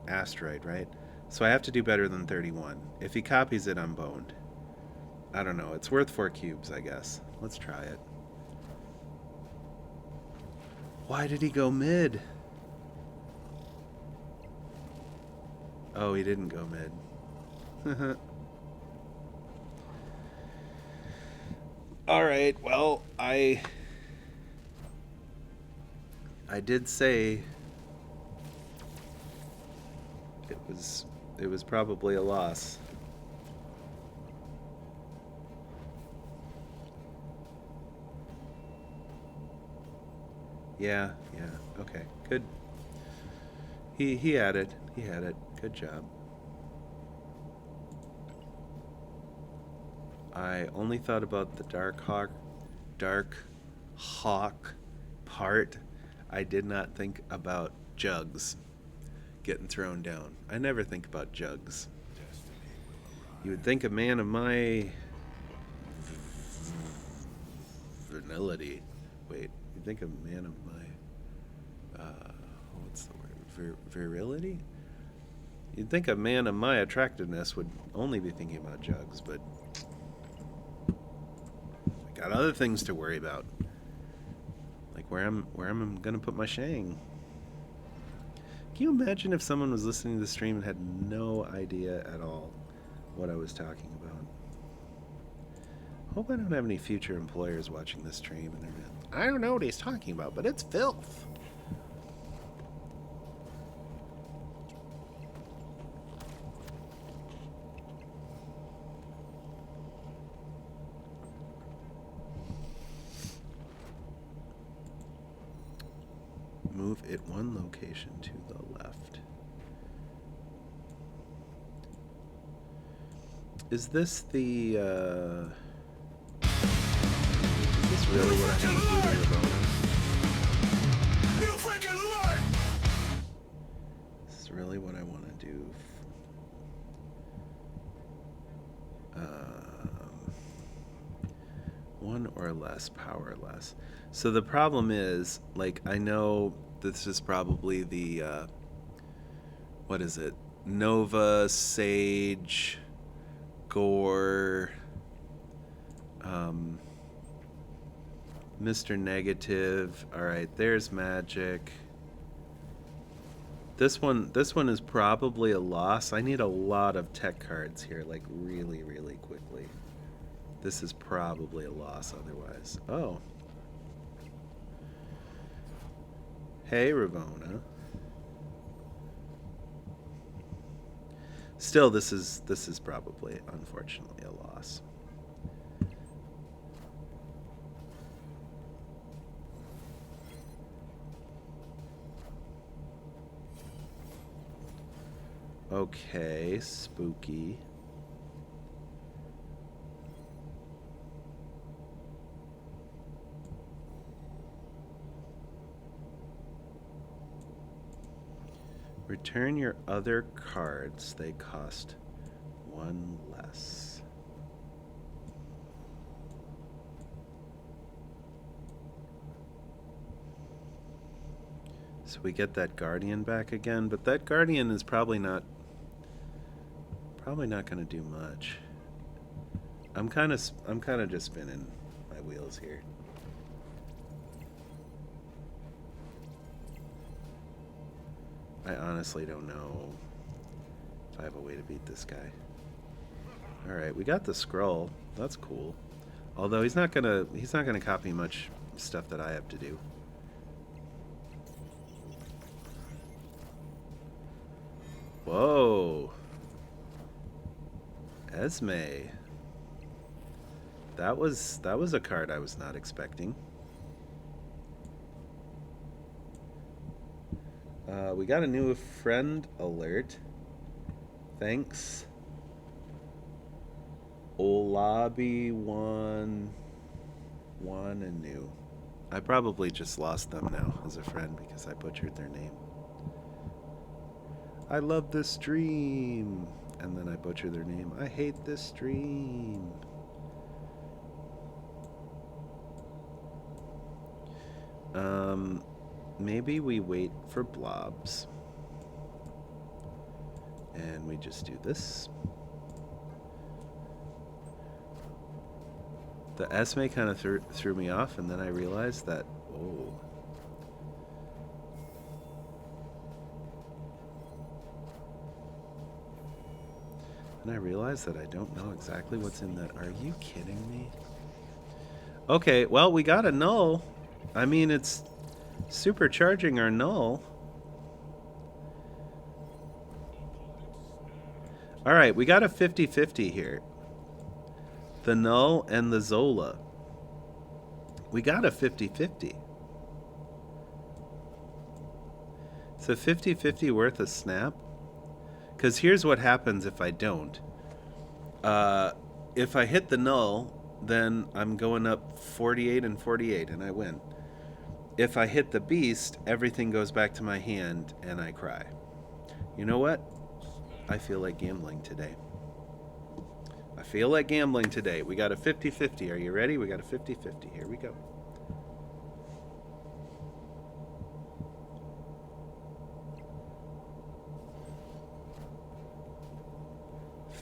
asteroid, right? So I have to do better than 31. If he copies it, I'm boned. I don't know. It's worth 4 cubes, I guess. Let's try it. Why did he go mid? Oh, he didn't go mid. Alright, well, I did say it was probably a loss. Yeah, okay, good. He had it. Good job. I only thought about the Dark Hawk part. I did not think about Jugs getting thrown down. I never think about Jugs. You would think a man of my virility. Wait, you think a man of my what's the word? Virility? You'd think a man of my attractiveness would only be thinking about Jugs, but I got other things to worry about. Like where I'm gonna put my Shang. Can you imagine if someone was listening to the stream and had no idea at all what I was talking about? Hope I don't have any future employers watching this stream and they're like, I don't know what he's talking about, but it's filth. Move it 1 location to the left. Is this the, is this really what I have to do to Ramona? You freaking lie! This is really what I want to do. One or less, power less. So the problem is, like, I know this is probably the, what is it? Nova, Sage, Gore, Mr. Negative. All right, there's Magic. This one is probably a loss. I need a lot of tech cards here, like really, really quickly. This is probably a loss otherwise. Oh. Hey, Ravona. Still, this is probably, unfortunately, a loss. Okay, spooky. Return your other cards. They cost one less. So we get that Guardian back again, but that Guardian is probably not going to do much. I'm kind of just spinning my wheels here. I honestly don't know if I have a way to beat this guy. All right, we got the scroll. That's cool. Although he's not gonna copy much stuff that I have to do. Whoa. Esme. That was a card I was not expecting. We got a new friend alert. Thanks. Olabi1 and new. I probably just lost them now as a friend because I butchered their name. I love this stream. And then I butcher their name. I hate this stream. Maybe we wait for blobs. And we just do this. The Esme kind of threw me off, and then I realized that, oh. And I realized that I don't know exactly what's in that. Are you kidding me? Okay, well, we got a null. I mean, it's supercharging our null. All right, we got a 50-50 here. The null and the Zola. We got a 50-50. It's a 50-50 worth of snap. Because here's what happens if I don't. If I hit the null, then I'm going up 48 and 48, and I win. If I hit the beast, everything goes back to my hand, and I cry. You know what? I feel like gambling today. I feel like gambling today. We got a 50-50. Are you ready? We got a 50-50. Here we go.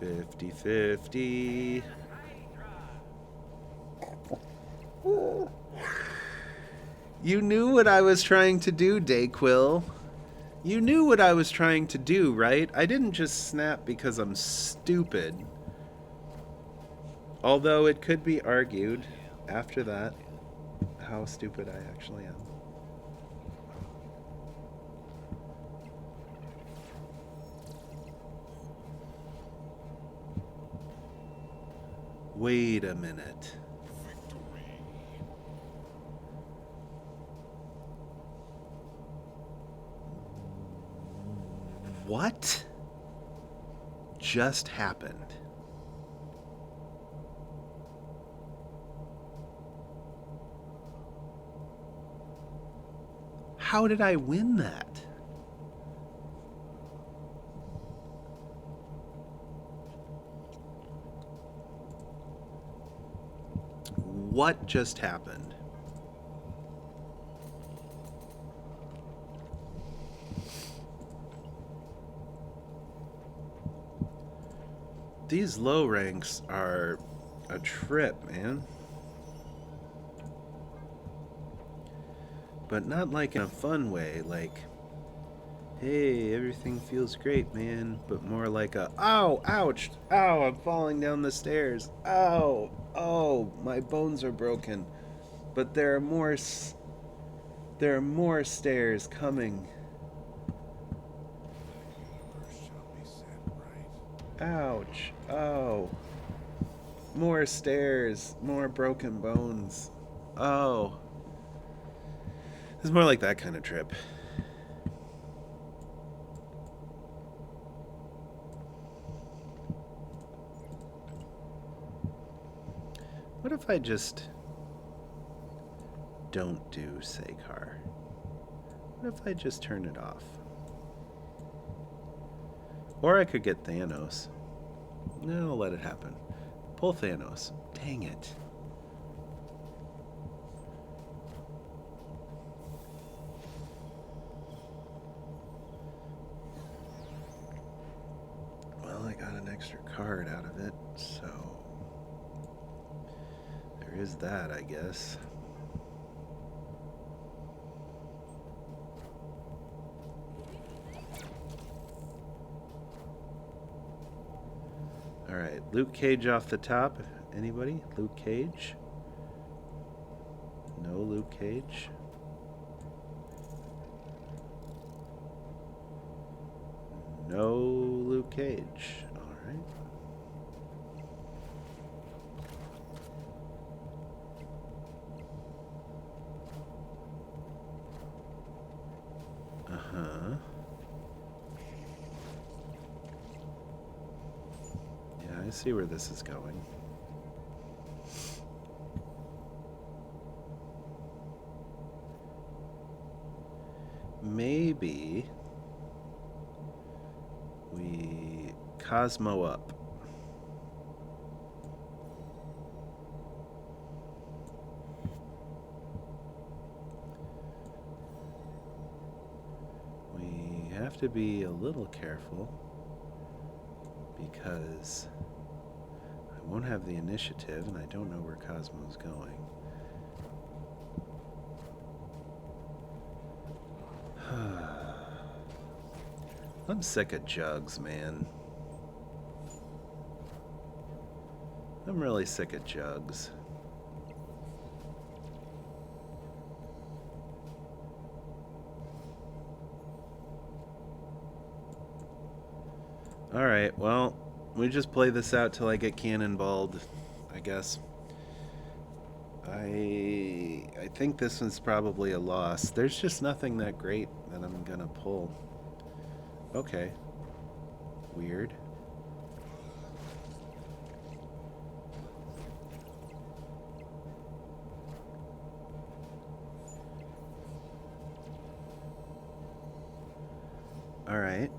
$50-50. You knew what I was trying to do, Dayquil. You knew what I was trying to do, right? I didn't just snap because I'm stupid. Although it could be argued after that how stupid I actually am. Wait a minute. What just happened? How did I win that? What just happened? These low ranks are a trip, man. But not like in a fun way, like, hey, everything feels great, man. But more like a, ow, ouch, ow, I'm falling down the stairs. Ow, oh, my bones are broken. But there are more stairs coming. Ouch, oh. More stairs, more broken bones. Oh. It's more like that kind of trip. What if I just don't do Sekar? What if I just turn it off? Or I could get Thanos. No, I'll let it happen. Pull Thanos. Dang it. Well, I got an extra card out of it, so there is that, I guess. All right, Luke Cage off the top. Anybody? Luke Cage? No Luke Cage. No Luke Cage. All right. Uh-huh. Yeah, I see where this is going. Maybe we Cosmo up. We have to be a little careful because I won't have the initiative and I don't know where Cosmo's going. I'm sick of jugs, man. I'm really sick of jugs. Alright, well, we just play this out till I get cannonballed, I guess. I think this one's probably a loss. There's just nothing that great that I'm gonna pull. Okay. Weird. All right.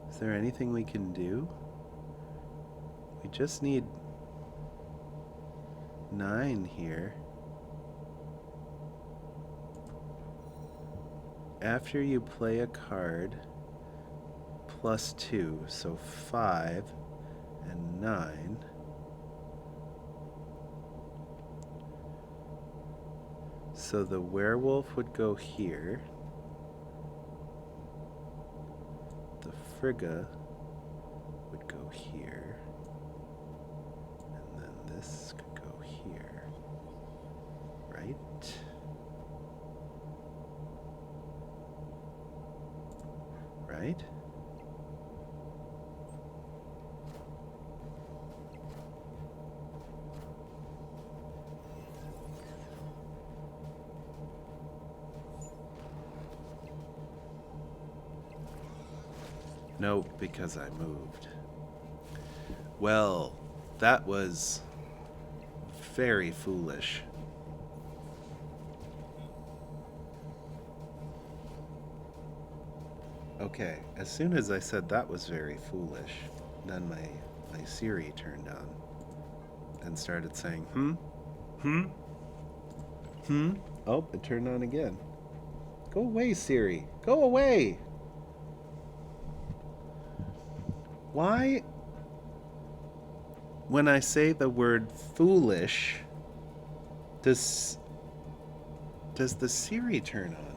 Is there anything we can do? We just need 9 here. After you play a card, +2, so 5 and 9. So the werewolf would go here. The Frigga would go here. And then this could go here. Right? Right? Nope, because I moved. Well, that was very foolish. Okay, as soon as I said that was very foolish, then my Siri turned on and started saying, Oh, it turned on again. Go away, Siri. Go away. Why, when I say the word foolish, does the Siri turn on?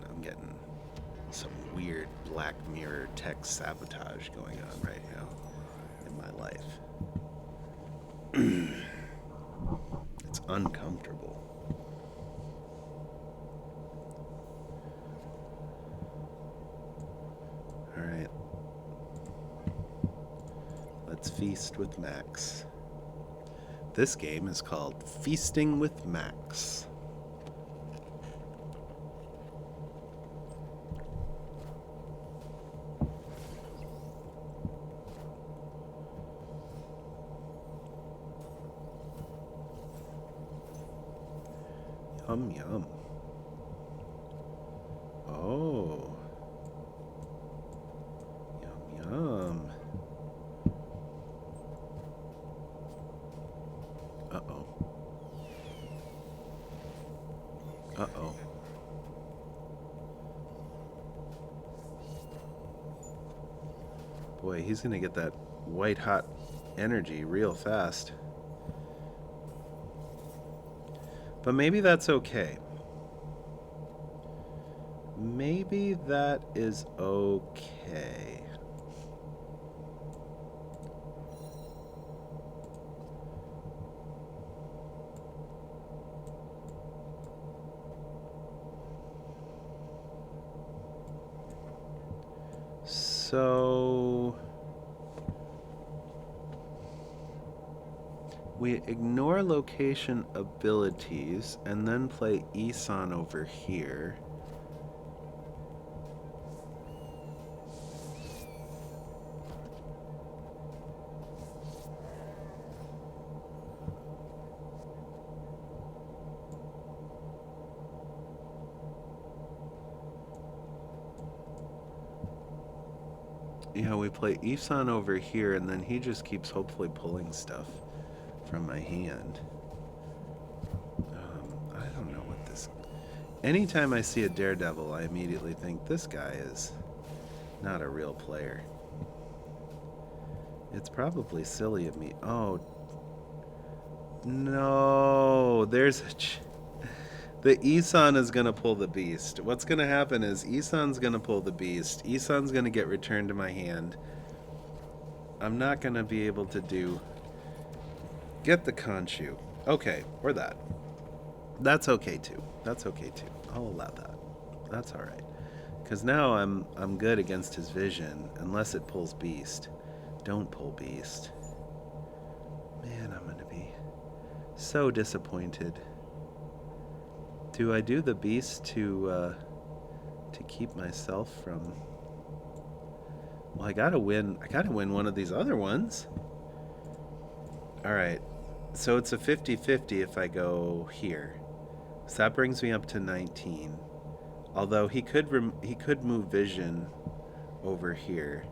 I'm getting some weird Black Mirror tech sabotage going on right now in my life. It's uncomfortable. All right. Let's feast with Max. This game is called Feasting with Max. Hum yum. Oh. Yum yum. Uh-oh. Uh-oh. Boy, he's gonna get that white hot energy real fast. But maybe that's okay. Maybe that is okay. So we ignore location abilities and then play Isan over here. Yeah, we play Isan over here, and then he just keeps hopefully pulling stuff from my hand. I don't know what this... Anytime I see a Daredevil, I immediately think this guy is not a real player. It's probably silly of me. Oh. No. There's a... The Isan is going to pull the beast. What's going to happen is Isan's going to pull the beast. Isan's going to get returned to my hand. I'm not going to be able to do... Get the Khonshu. Okay, or that. That's okay too. That's okay too. I'll allow that. That's all right. Because now I'm good against his vision, unless it pulls beast. Don't pull beast. Man, I'm going to be so disappointed. Do I do the beast to keep myself from... Well, I gotta win one of these other ones. Alright, so it's a 50-50 if I go here. So that brings me up to 19. Although he could move vision over here.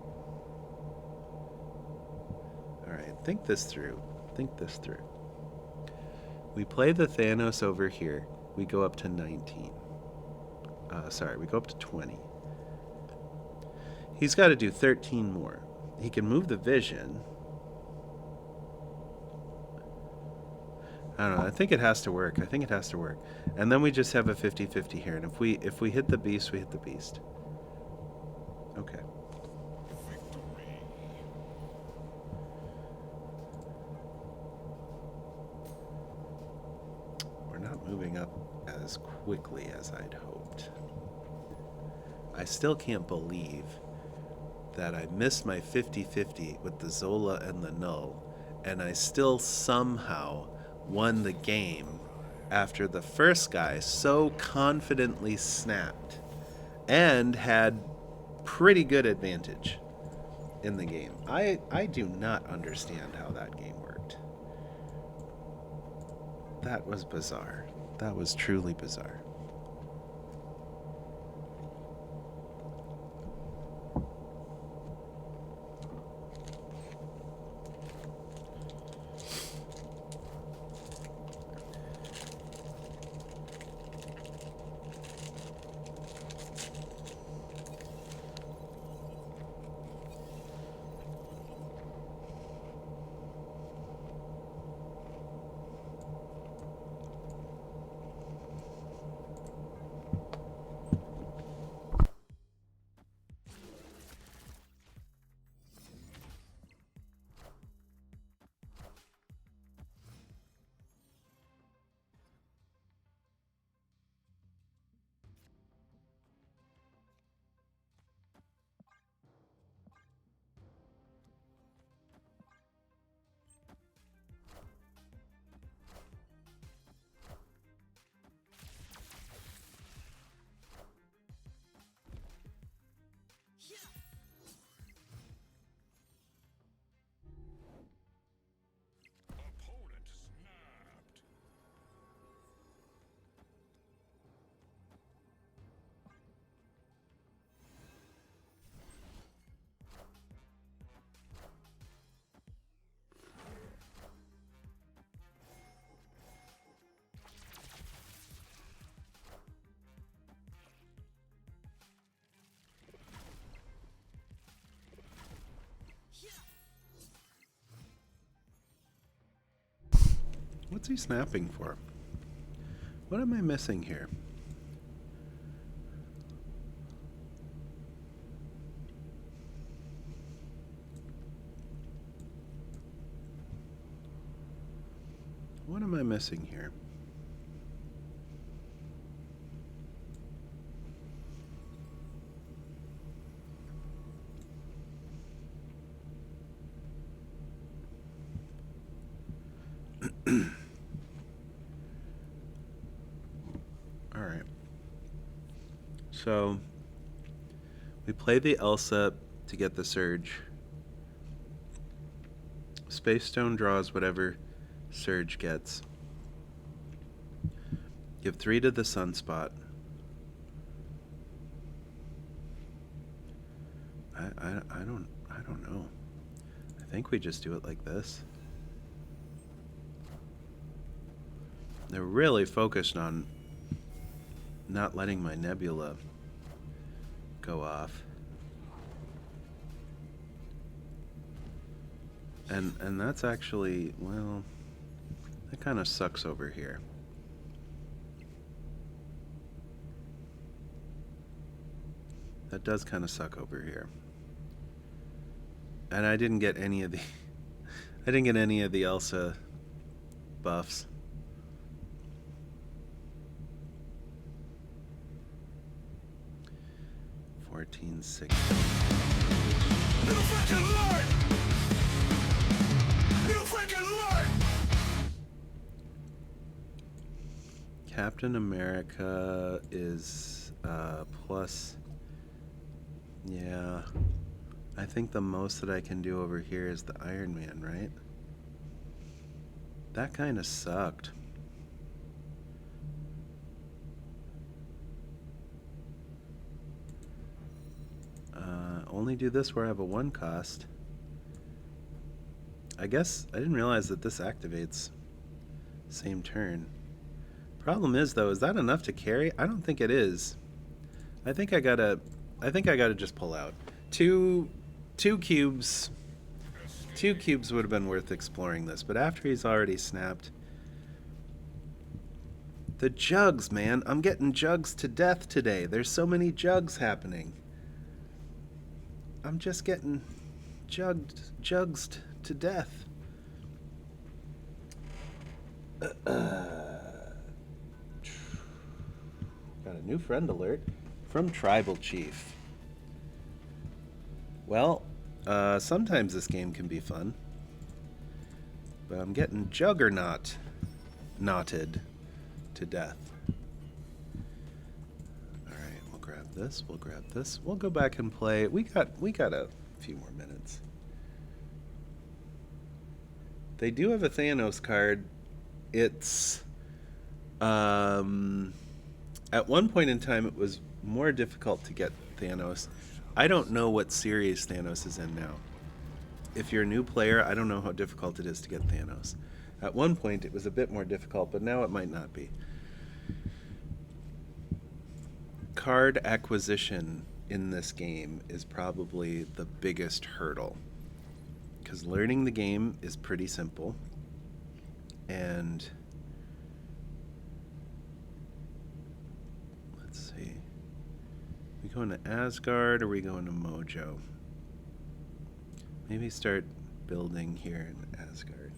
Alright, think this through. Think this through. We play the Thanos over here. We go up to 19. We go up to 20. He's got to do 13 more. He can move the vision. I don't know. I think it has to work. And then we just have a 50-50 here. And if we hit the beast, we hit the beast. Okay. We're not moving up as quickly as I'd hoped. I still can't believe that I missed my 50-50 with the Zola and the Null, and I still somehow won the game after the first guy so confidently snapped and had pretty good advantage in the game. I do not understand how that game worked. That was bizarre. That was truly bizarre. What's he snapping for? What am I missing here? What am I missing here? All right. So we play the Elsa to get the Surge. Space Stone draws whatever Surge gets. Give 3 to the Sunspot. I don't know. I think we just do it like this. They're really focused on not letting my Nebula go off. And that's actually, well, that kind of sucks over here. That does kind of suck over here. And I didn't get any of the I didn't get any of the Elsa buffs. $14.60. You freaking Lord! You freaking Lord! Captain America is plus. Yeah. I think the most that I can do over here is the Iron Man, right? That kind of sucked. Only do this where I have a 1 cost. I guess I didn't realize that this activates same turn. Problem is though, is that enough to carry? I don't think it is. I think I gotta just pull out. Two cubes would have been worth exploring this, but after he's already snapped. The jugs, man. I'm getting jugs to death today. There's so many jugs happening. I'm just getting jugs to death. Got a new friend alert from Tribal Chief. Well, sometimes this game can be fun. But I'm getting knotted to death. Alright, we'll grab this, we'll grab this. We'll go back and play. We got a few more minutes. They do have a Thanos card. It's at one point in time it was more difficult to get Thanos. I don't know what series Thanos is in now. If you're a new player, I don't know how difficult it is to get Thanos. At one point it was a bit more difficult, but now it might not be. Card acquisition in this game is probably the biggest hurdle. Because learning the game is pretty simple. And let's see. We going to Asgard or we going to Mojo? Maybe start building here in Asgard.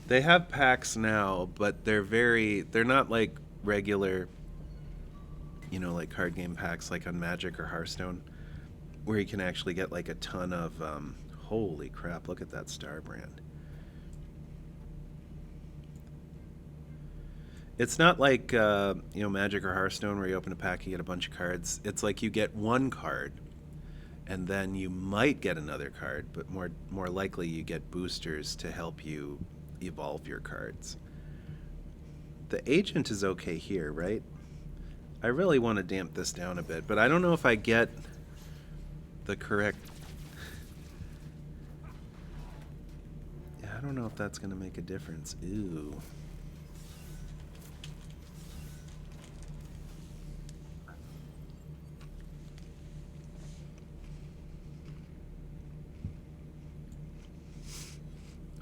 They have packs now, but they're not like regular, like card game packs like on Magic or Hearthstone, where you can actually get like a ton of, holy crap, look at that Star Brand. It's not like, Magic or Hearthstone where you open a pack, you get a bunch of cards. It's like you get one card, and then you might get another card, but more likely you get boosters to help you evolve your cards. The agent is okay here, right? I really want to damp this down a bit, but I don't know if I get the correct... Yeah, I don't know if that's going to make a difference. Ew.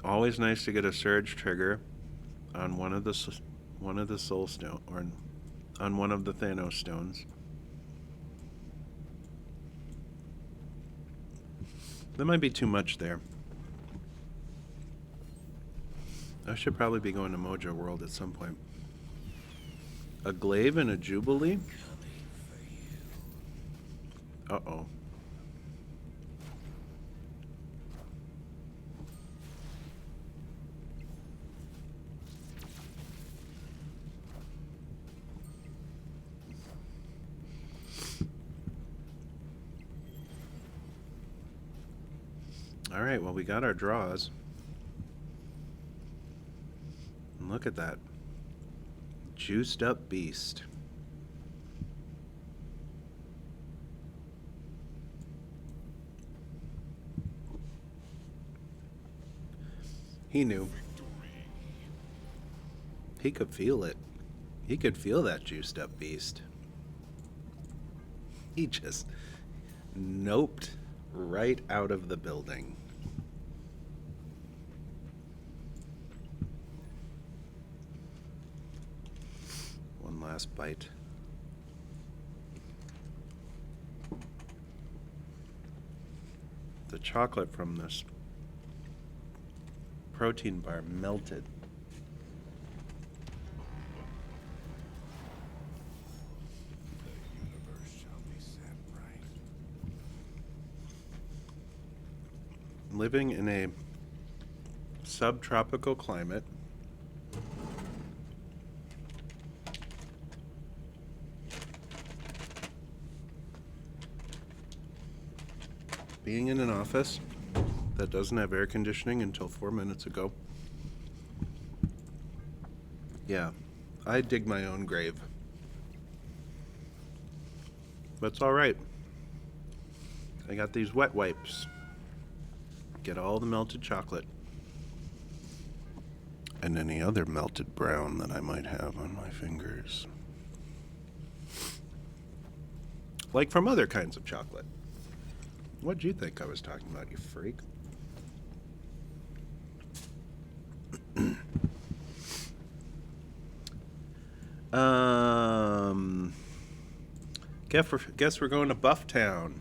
Always nice to get a surge trigger on one of the soul stone, or on one of the Thanos stones. That might be too much there. I should probably be going to Mojo World at some point. A glaive and a jubilee? Uh-oh. All right, well, we got our draws. And look at that. Juiced up beast. He knew. He could feel it. He could feel that juiced up beast. He just noped right out of the building. One last bite. The chocolate from this protein bar melted. The universe shall be set right. Living in a subtropical climate, being in an office that doesn't have air conditioning until 4 minutes ago. Yeah, I dig my own grave. But it's all right. I got these wet wipes. Get all the melted chocolate. And any other melted brown that I might have on my fingers. Like from other kinds of chocolate. What'd you think I was talking about, you freak? Guess we're going to Bufftown.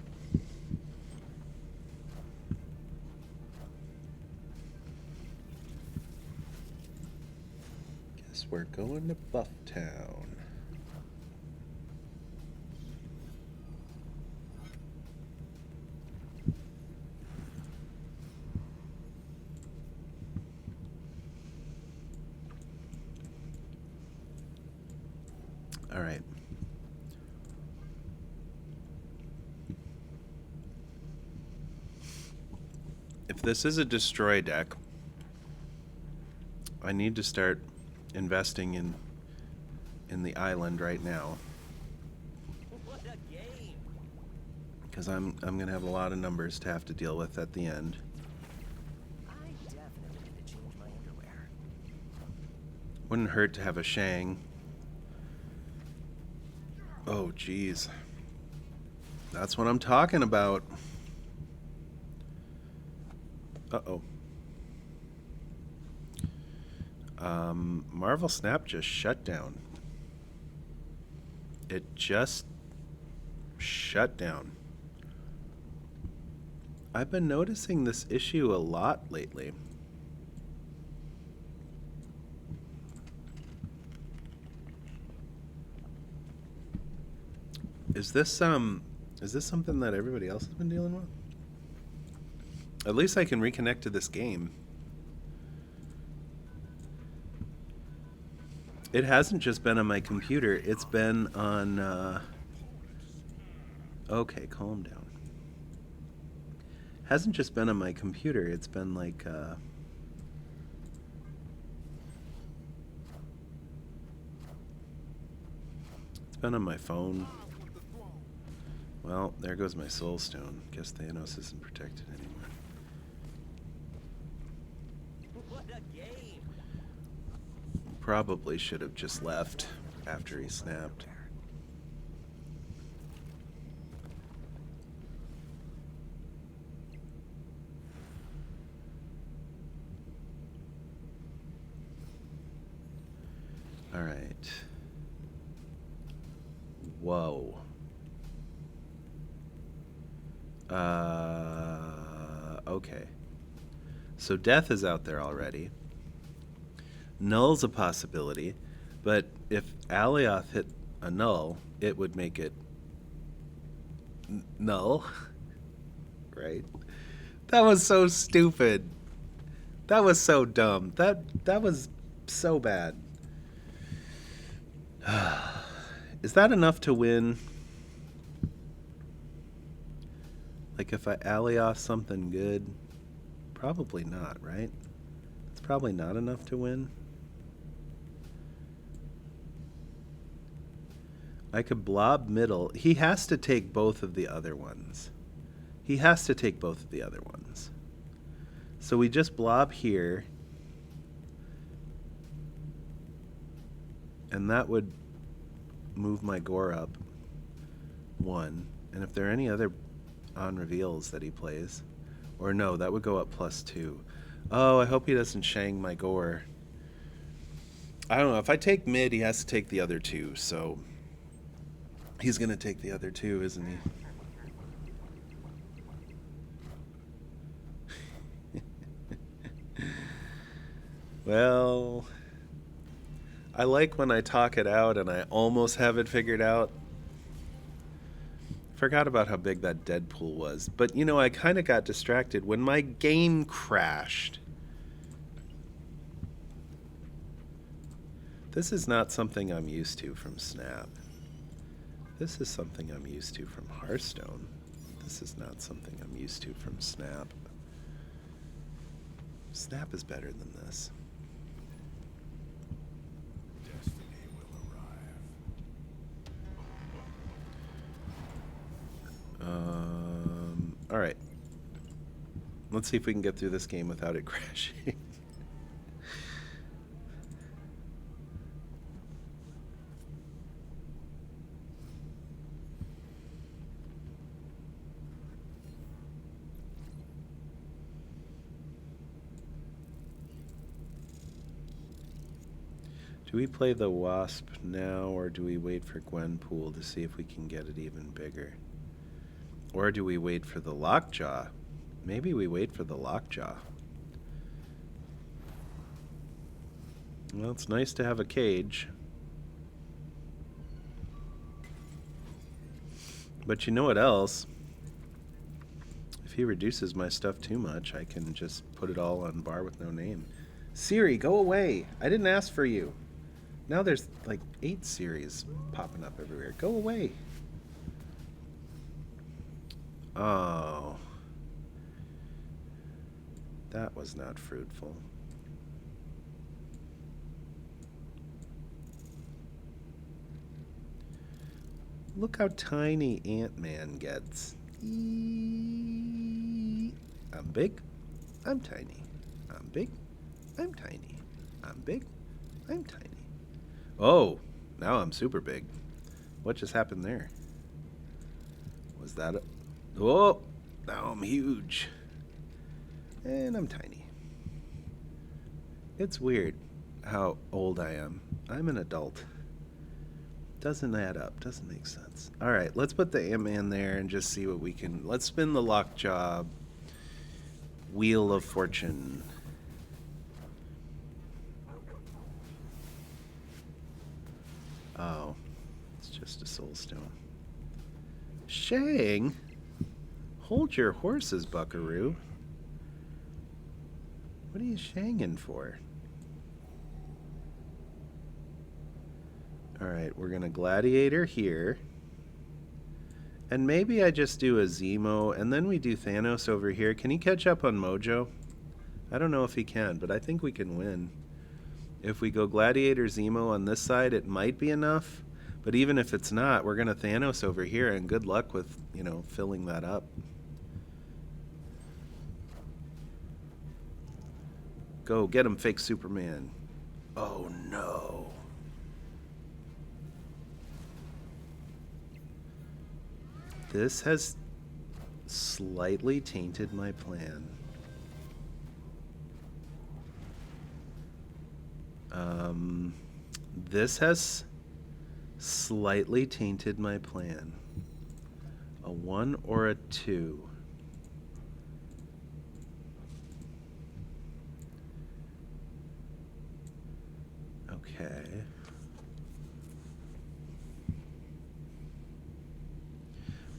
Guess we're going to Bufftown. All right. If this is a destroy deck, I need to start investing in the island right now. What a game! Because I'm gonna have a lot of numbers to have to deal with at the end. I definitely need to change my underwear. Wouldn't hurt to have a Shang. Oh, geez. That's what I'm talking about. Uh-oh. Marvel Snap just shut down. It just shut down. I've been noticing this issue a lot lately. Is this something that everybody else has been dealing with? At least I can reconnect to this game. It hasn't just been on my computer, it's been on okay, calm down. Hasn't just been on my computer, it's been like it's been on my phone. Well, there goes my soul stone. Guess Thanos isn't protected anymore. What a game! Probably should have just left after he snapped. All right. Whoa. Okay. So death is out there already. Null's a possibility, but if Alioth hit a null, it would make it null. Right? That was so stupid. That was so dumb. That was so bad. Is that enough to win? Like if I Alioth something good? Probably not, right? It's probably not enough to win. I could blob middle. He has to take both of the other ones. He has to take both of the other ones. So we just blob here. And that would move my gore up 1. And if there are any other on reveals that he plays, or no, that would go up +2. Oh, I hope he doesn't Shang my gore. I don't know. If I take mid, he has to take the other 2. So he's going to take the other 2, isn't he? Well, I like when I talk it out and I almost have it figured out. Forgot about how big that Deadpool was. But, you know, I kind of got distracted when my game crashed. This is not something I'm used to from Snap. This is something I'm used to from Hearthstone. This is not something I'm used to from Snap. Snap is better than this. Destiny will arrive. All right. Let's see if we can get through this game without it crashing. Do we play the Wasp now, or do we wait for Gwenpool to see if we can get it even bigger? Or do we wait for the Lockjaw? Maybe we wait for the Lockjaw. Well, it's nice to have a cage. But you know what else? If he reduces my stuff too much, I can just put it all on bar with no name. Siri, go away. I didn't ask for you. Now there's like 8 Siris popping up everywhere. Go away. Oh. That was not fruitful. Look how tiny Ant-Man gets. I'm big. I'm tiny. I'm big. I'm tiny. I'm big. I'm tiny. Oh, now I'm super big. What just happened there? Was that a... Oh, now I'm huge. And I'm tiny. It's weird how old I am. I'm an adult. Doesn't add up. Doesn't make sense. All right, let's put the Ant-Man there and just see what we can... Let's spin the Lockjaw Wheel of Fortune. Oh, it's just a soul stone. Shang? Hold your horses, buckaroo. What are you shanging for? Alright, we're going to Gladiator here. And maybe I just do a Zemo, and then we do Thanos over here. Can he catch up on Mojo? I don't know if he can, but I think we can win. If we go Gladiator Zemo on this side, it might be enough. But even if it's not, we're going to Thanos over here, and good luck with, you know, filling that up. Go, get him, fake Superman. Oh, no. This has slightly tainted my plan. This has slightly tainted my plan. A 1 or a 2. Okay.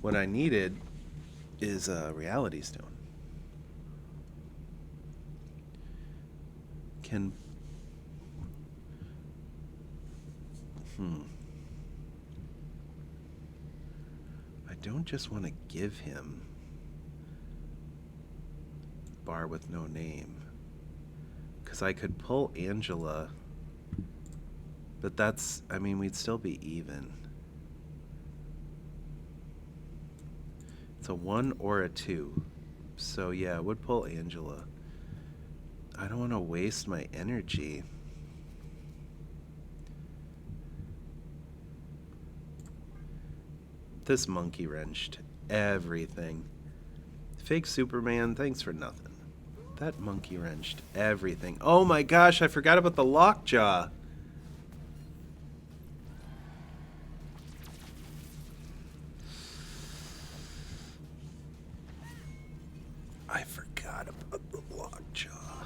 What I needed is a reality stone. Can I don't just want to give him bar with no name. Because I could pull Angela, but that's, I mean, we'd still be even. It's a 1 or a 2. So yeah, I would pull Angela. I don't want to waste my energy. This monkey wrenched everything. Fake Superman, thanks for nothing. That monkey wrenched everything. Oh my gosh, I forgot about the lockjaw. I forgot about the lockjaw.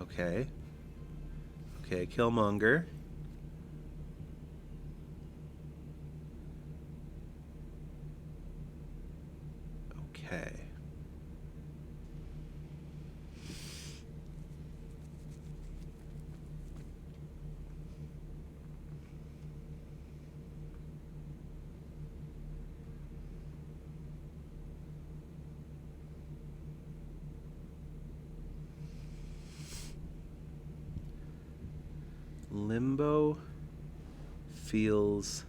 Okay. Okay, Killmonger. Okay. Limbo feels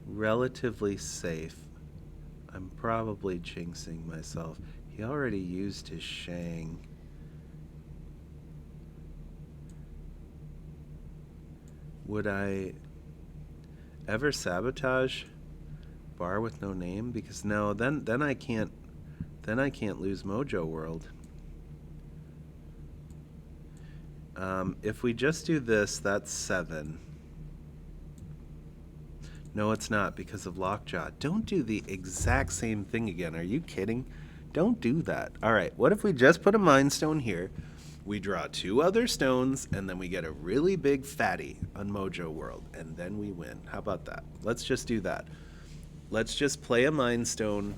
relatively safe. I'm probably jinxing myself. He already used his Shang. Would I ever sabotage bar with no name? Because no, then I can't lose Mojo World. If we just do this, that's 7. No, it's not because of Lockjaw. Don't do the exact same thing again. Are you kidding? Don't do that. All right, what if we just put a Mind Stone here? We draw 2 other stones, and then we get a really big fatty on Mojo World, and then we win. How about that? Let's just do that. Let's just play a Mind Stone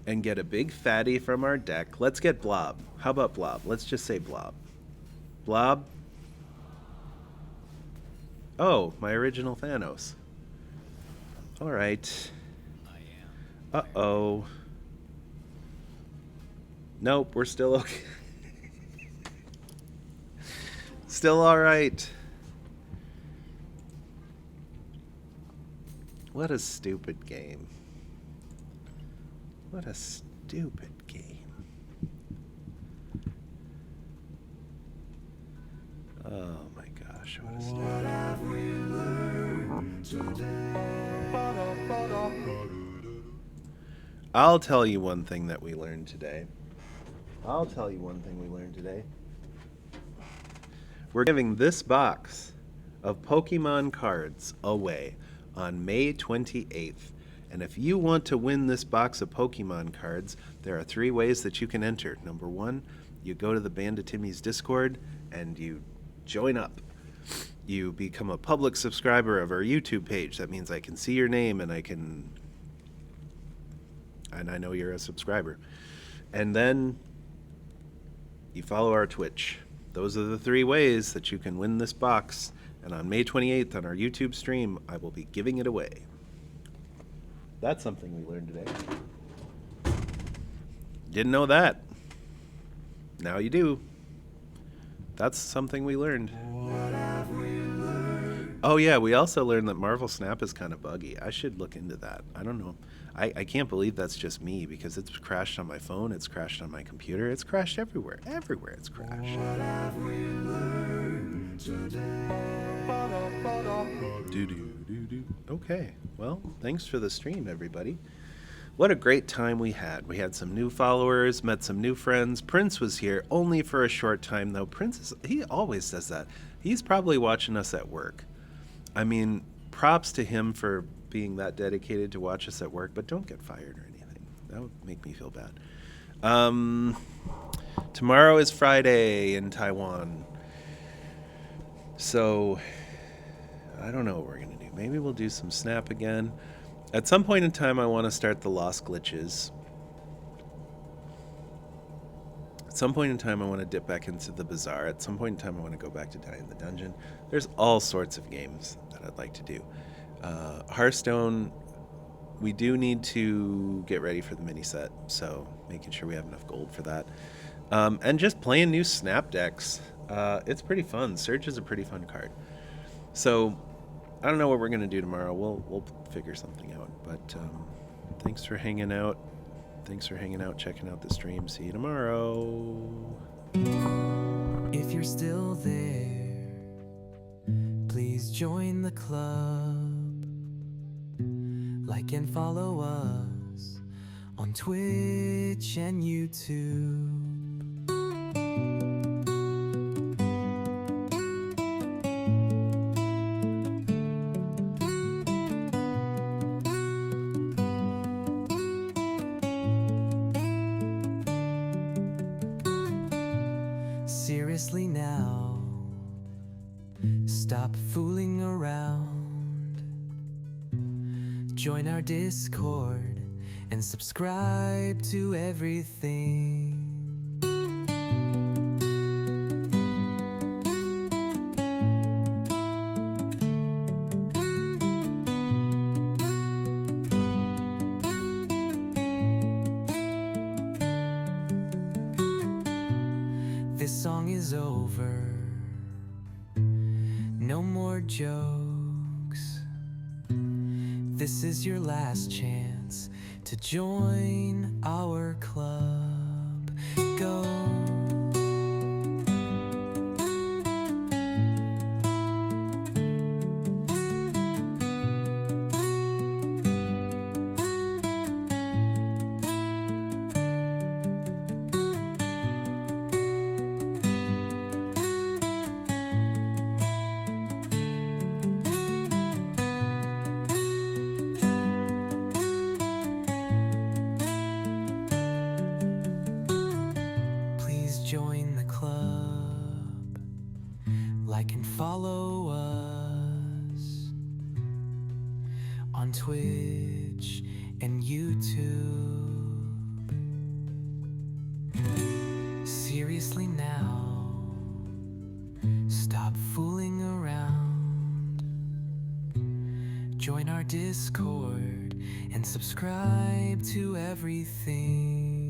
and get a big fatty from our deck. Let's get Blob. How about Blob? Let's just say Blob. Blob. Oh, my original Thanos. All right. Uh-oh. Nope, we're still okay. Still all right. What a stupid game. What a stupid game. Oh my gosh, what a stupid I'll tell you one thing that we learned today. We're giving this box of Pokemon cards away on May 28th. And if you want to win this box of Pokemon cards, there are 3 ways that you can enter. Number 1, you go to the Band of Timmy's Discord and you join up. You become a public subscriber of our YouTube page. That means I can see your name and I know you're a subscriber. And then you follow our Twitch. Those are the 3 ways that you can win this box. And on May 28th on our YouTube stream, I will be giving it away. That's something we learned today. Didn't know that. Now you do. That's something we learned. Oh yeah, we also learned that Marvel Snap is kind of buggy. I should look into that. I don't know. I can't believe that's just me because it's crashed on my phone, it's crashed on my computer, it's crashed everywhere. Everywhere it's crashed. Okay, well, thanks for the stream, everybody. What a great time we had. We had some new followers, met some new friends. Prince was here only for a short time, though. He always does that. He's probably watching us at work. I mean, props to him for being that dedicated to watch us at work, but don't get fired or anything. That would make me feel bad. Tomorrow is Friday in Taiwan. So, I don't know what we're going to do. Maybe we'll do some Snap again. At some point in time, I want to start the Lost Glitches. At some point in time, I want to dip back into the Bazaar. At some point in time, I want to go back to Die in the Dungeon. There's all sorts of games that I'd like to do. Hearthstone, we do need to get ready for the mini set, so making sure we have enough gold for that. And just playing new Snap decks. It's pretty fun. Surge is a pretty fun card. So I don't know what we're going to do tomorrow. We'll figure something out. But thanks for hanging out. Thanks for hanging out, checking out the stream. See you tomorrow. If you're still there, please join the club. Like and follow us on Twitch and YouTube. Seriously now, stop fooling around. Join our Discord and subscribe to everything. This song is over. No more jokes. This is your last chance to join our club. Go. Please join the club. Like and follow us on Twitch and YouTube. Seriously now, stop fooling around. Join our Discord and subscribe to everything.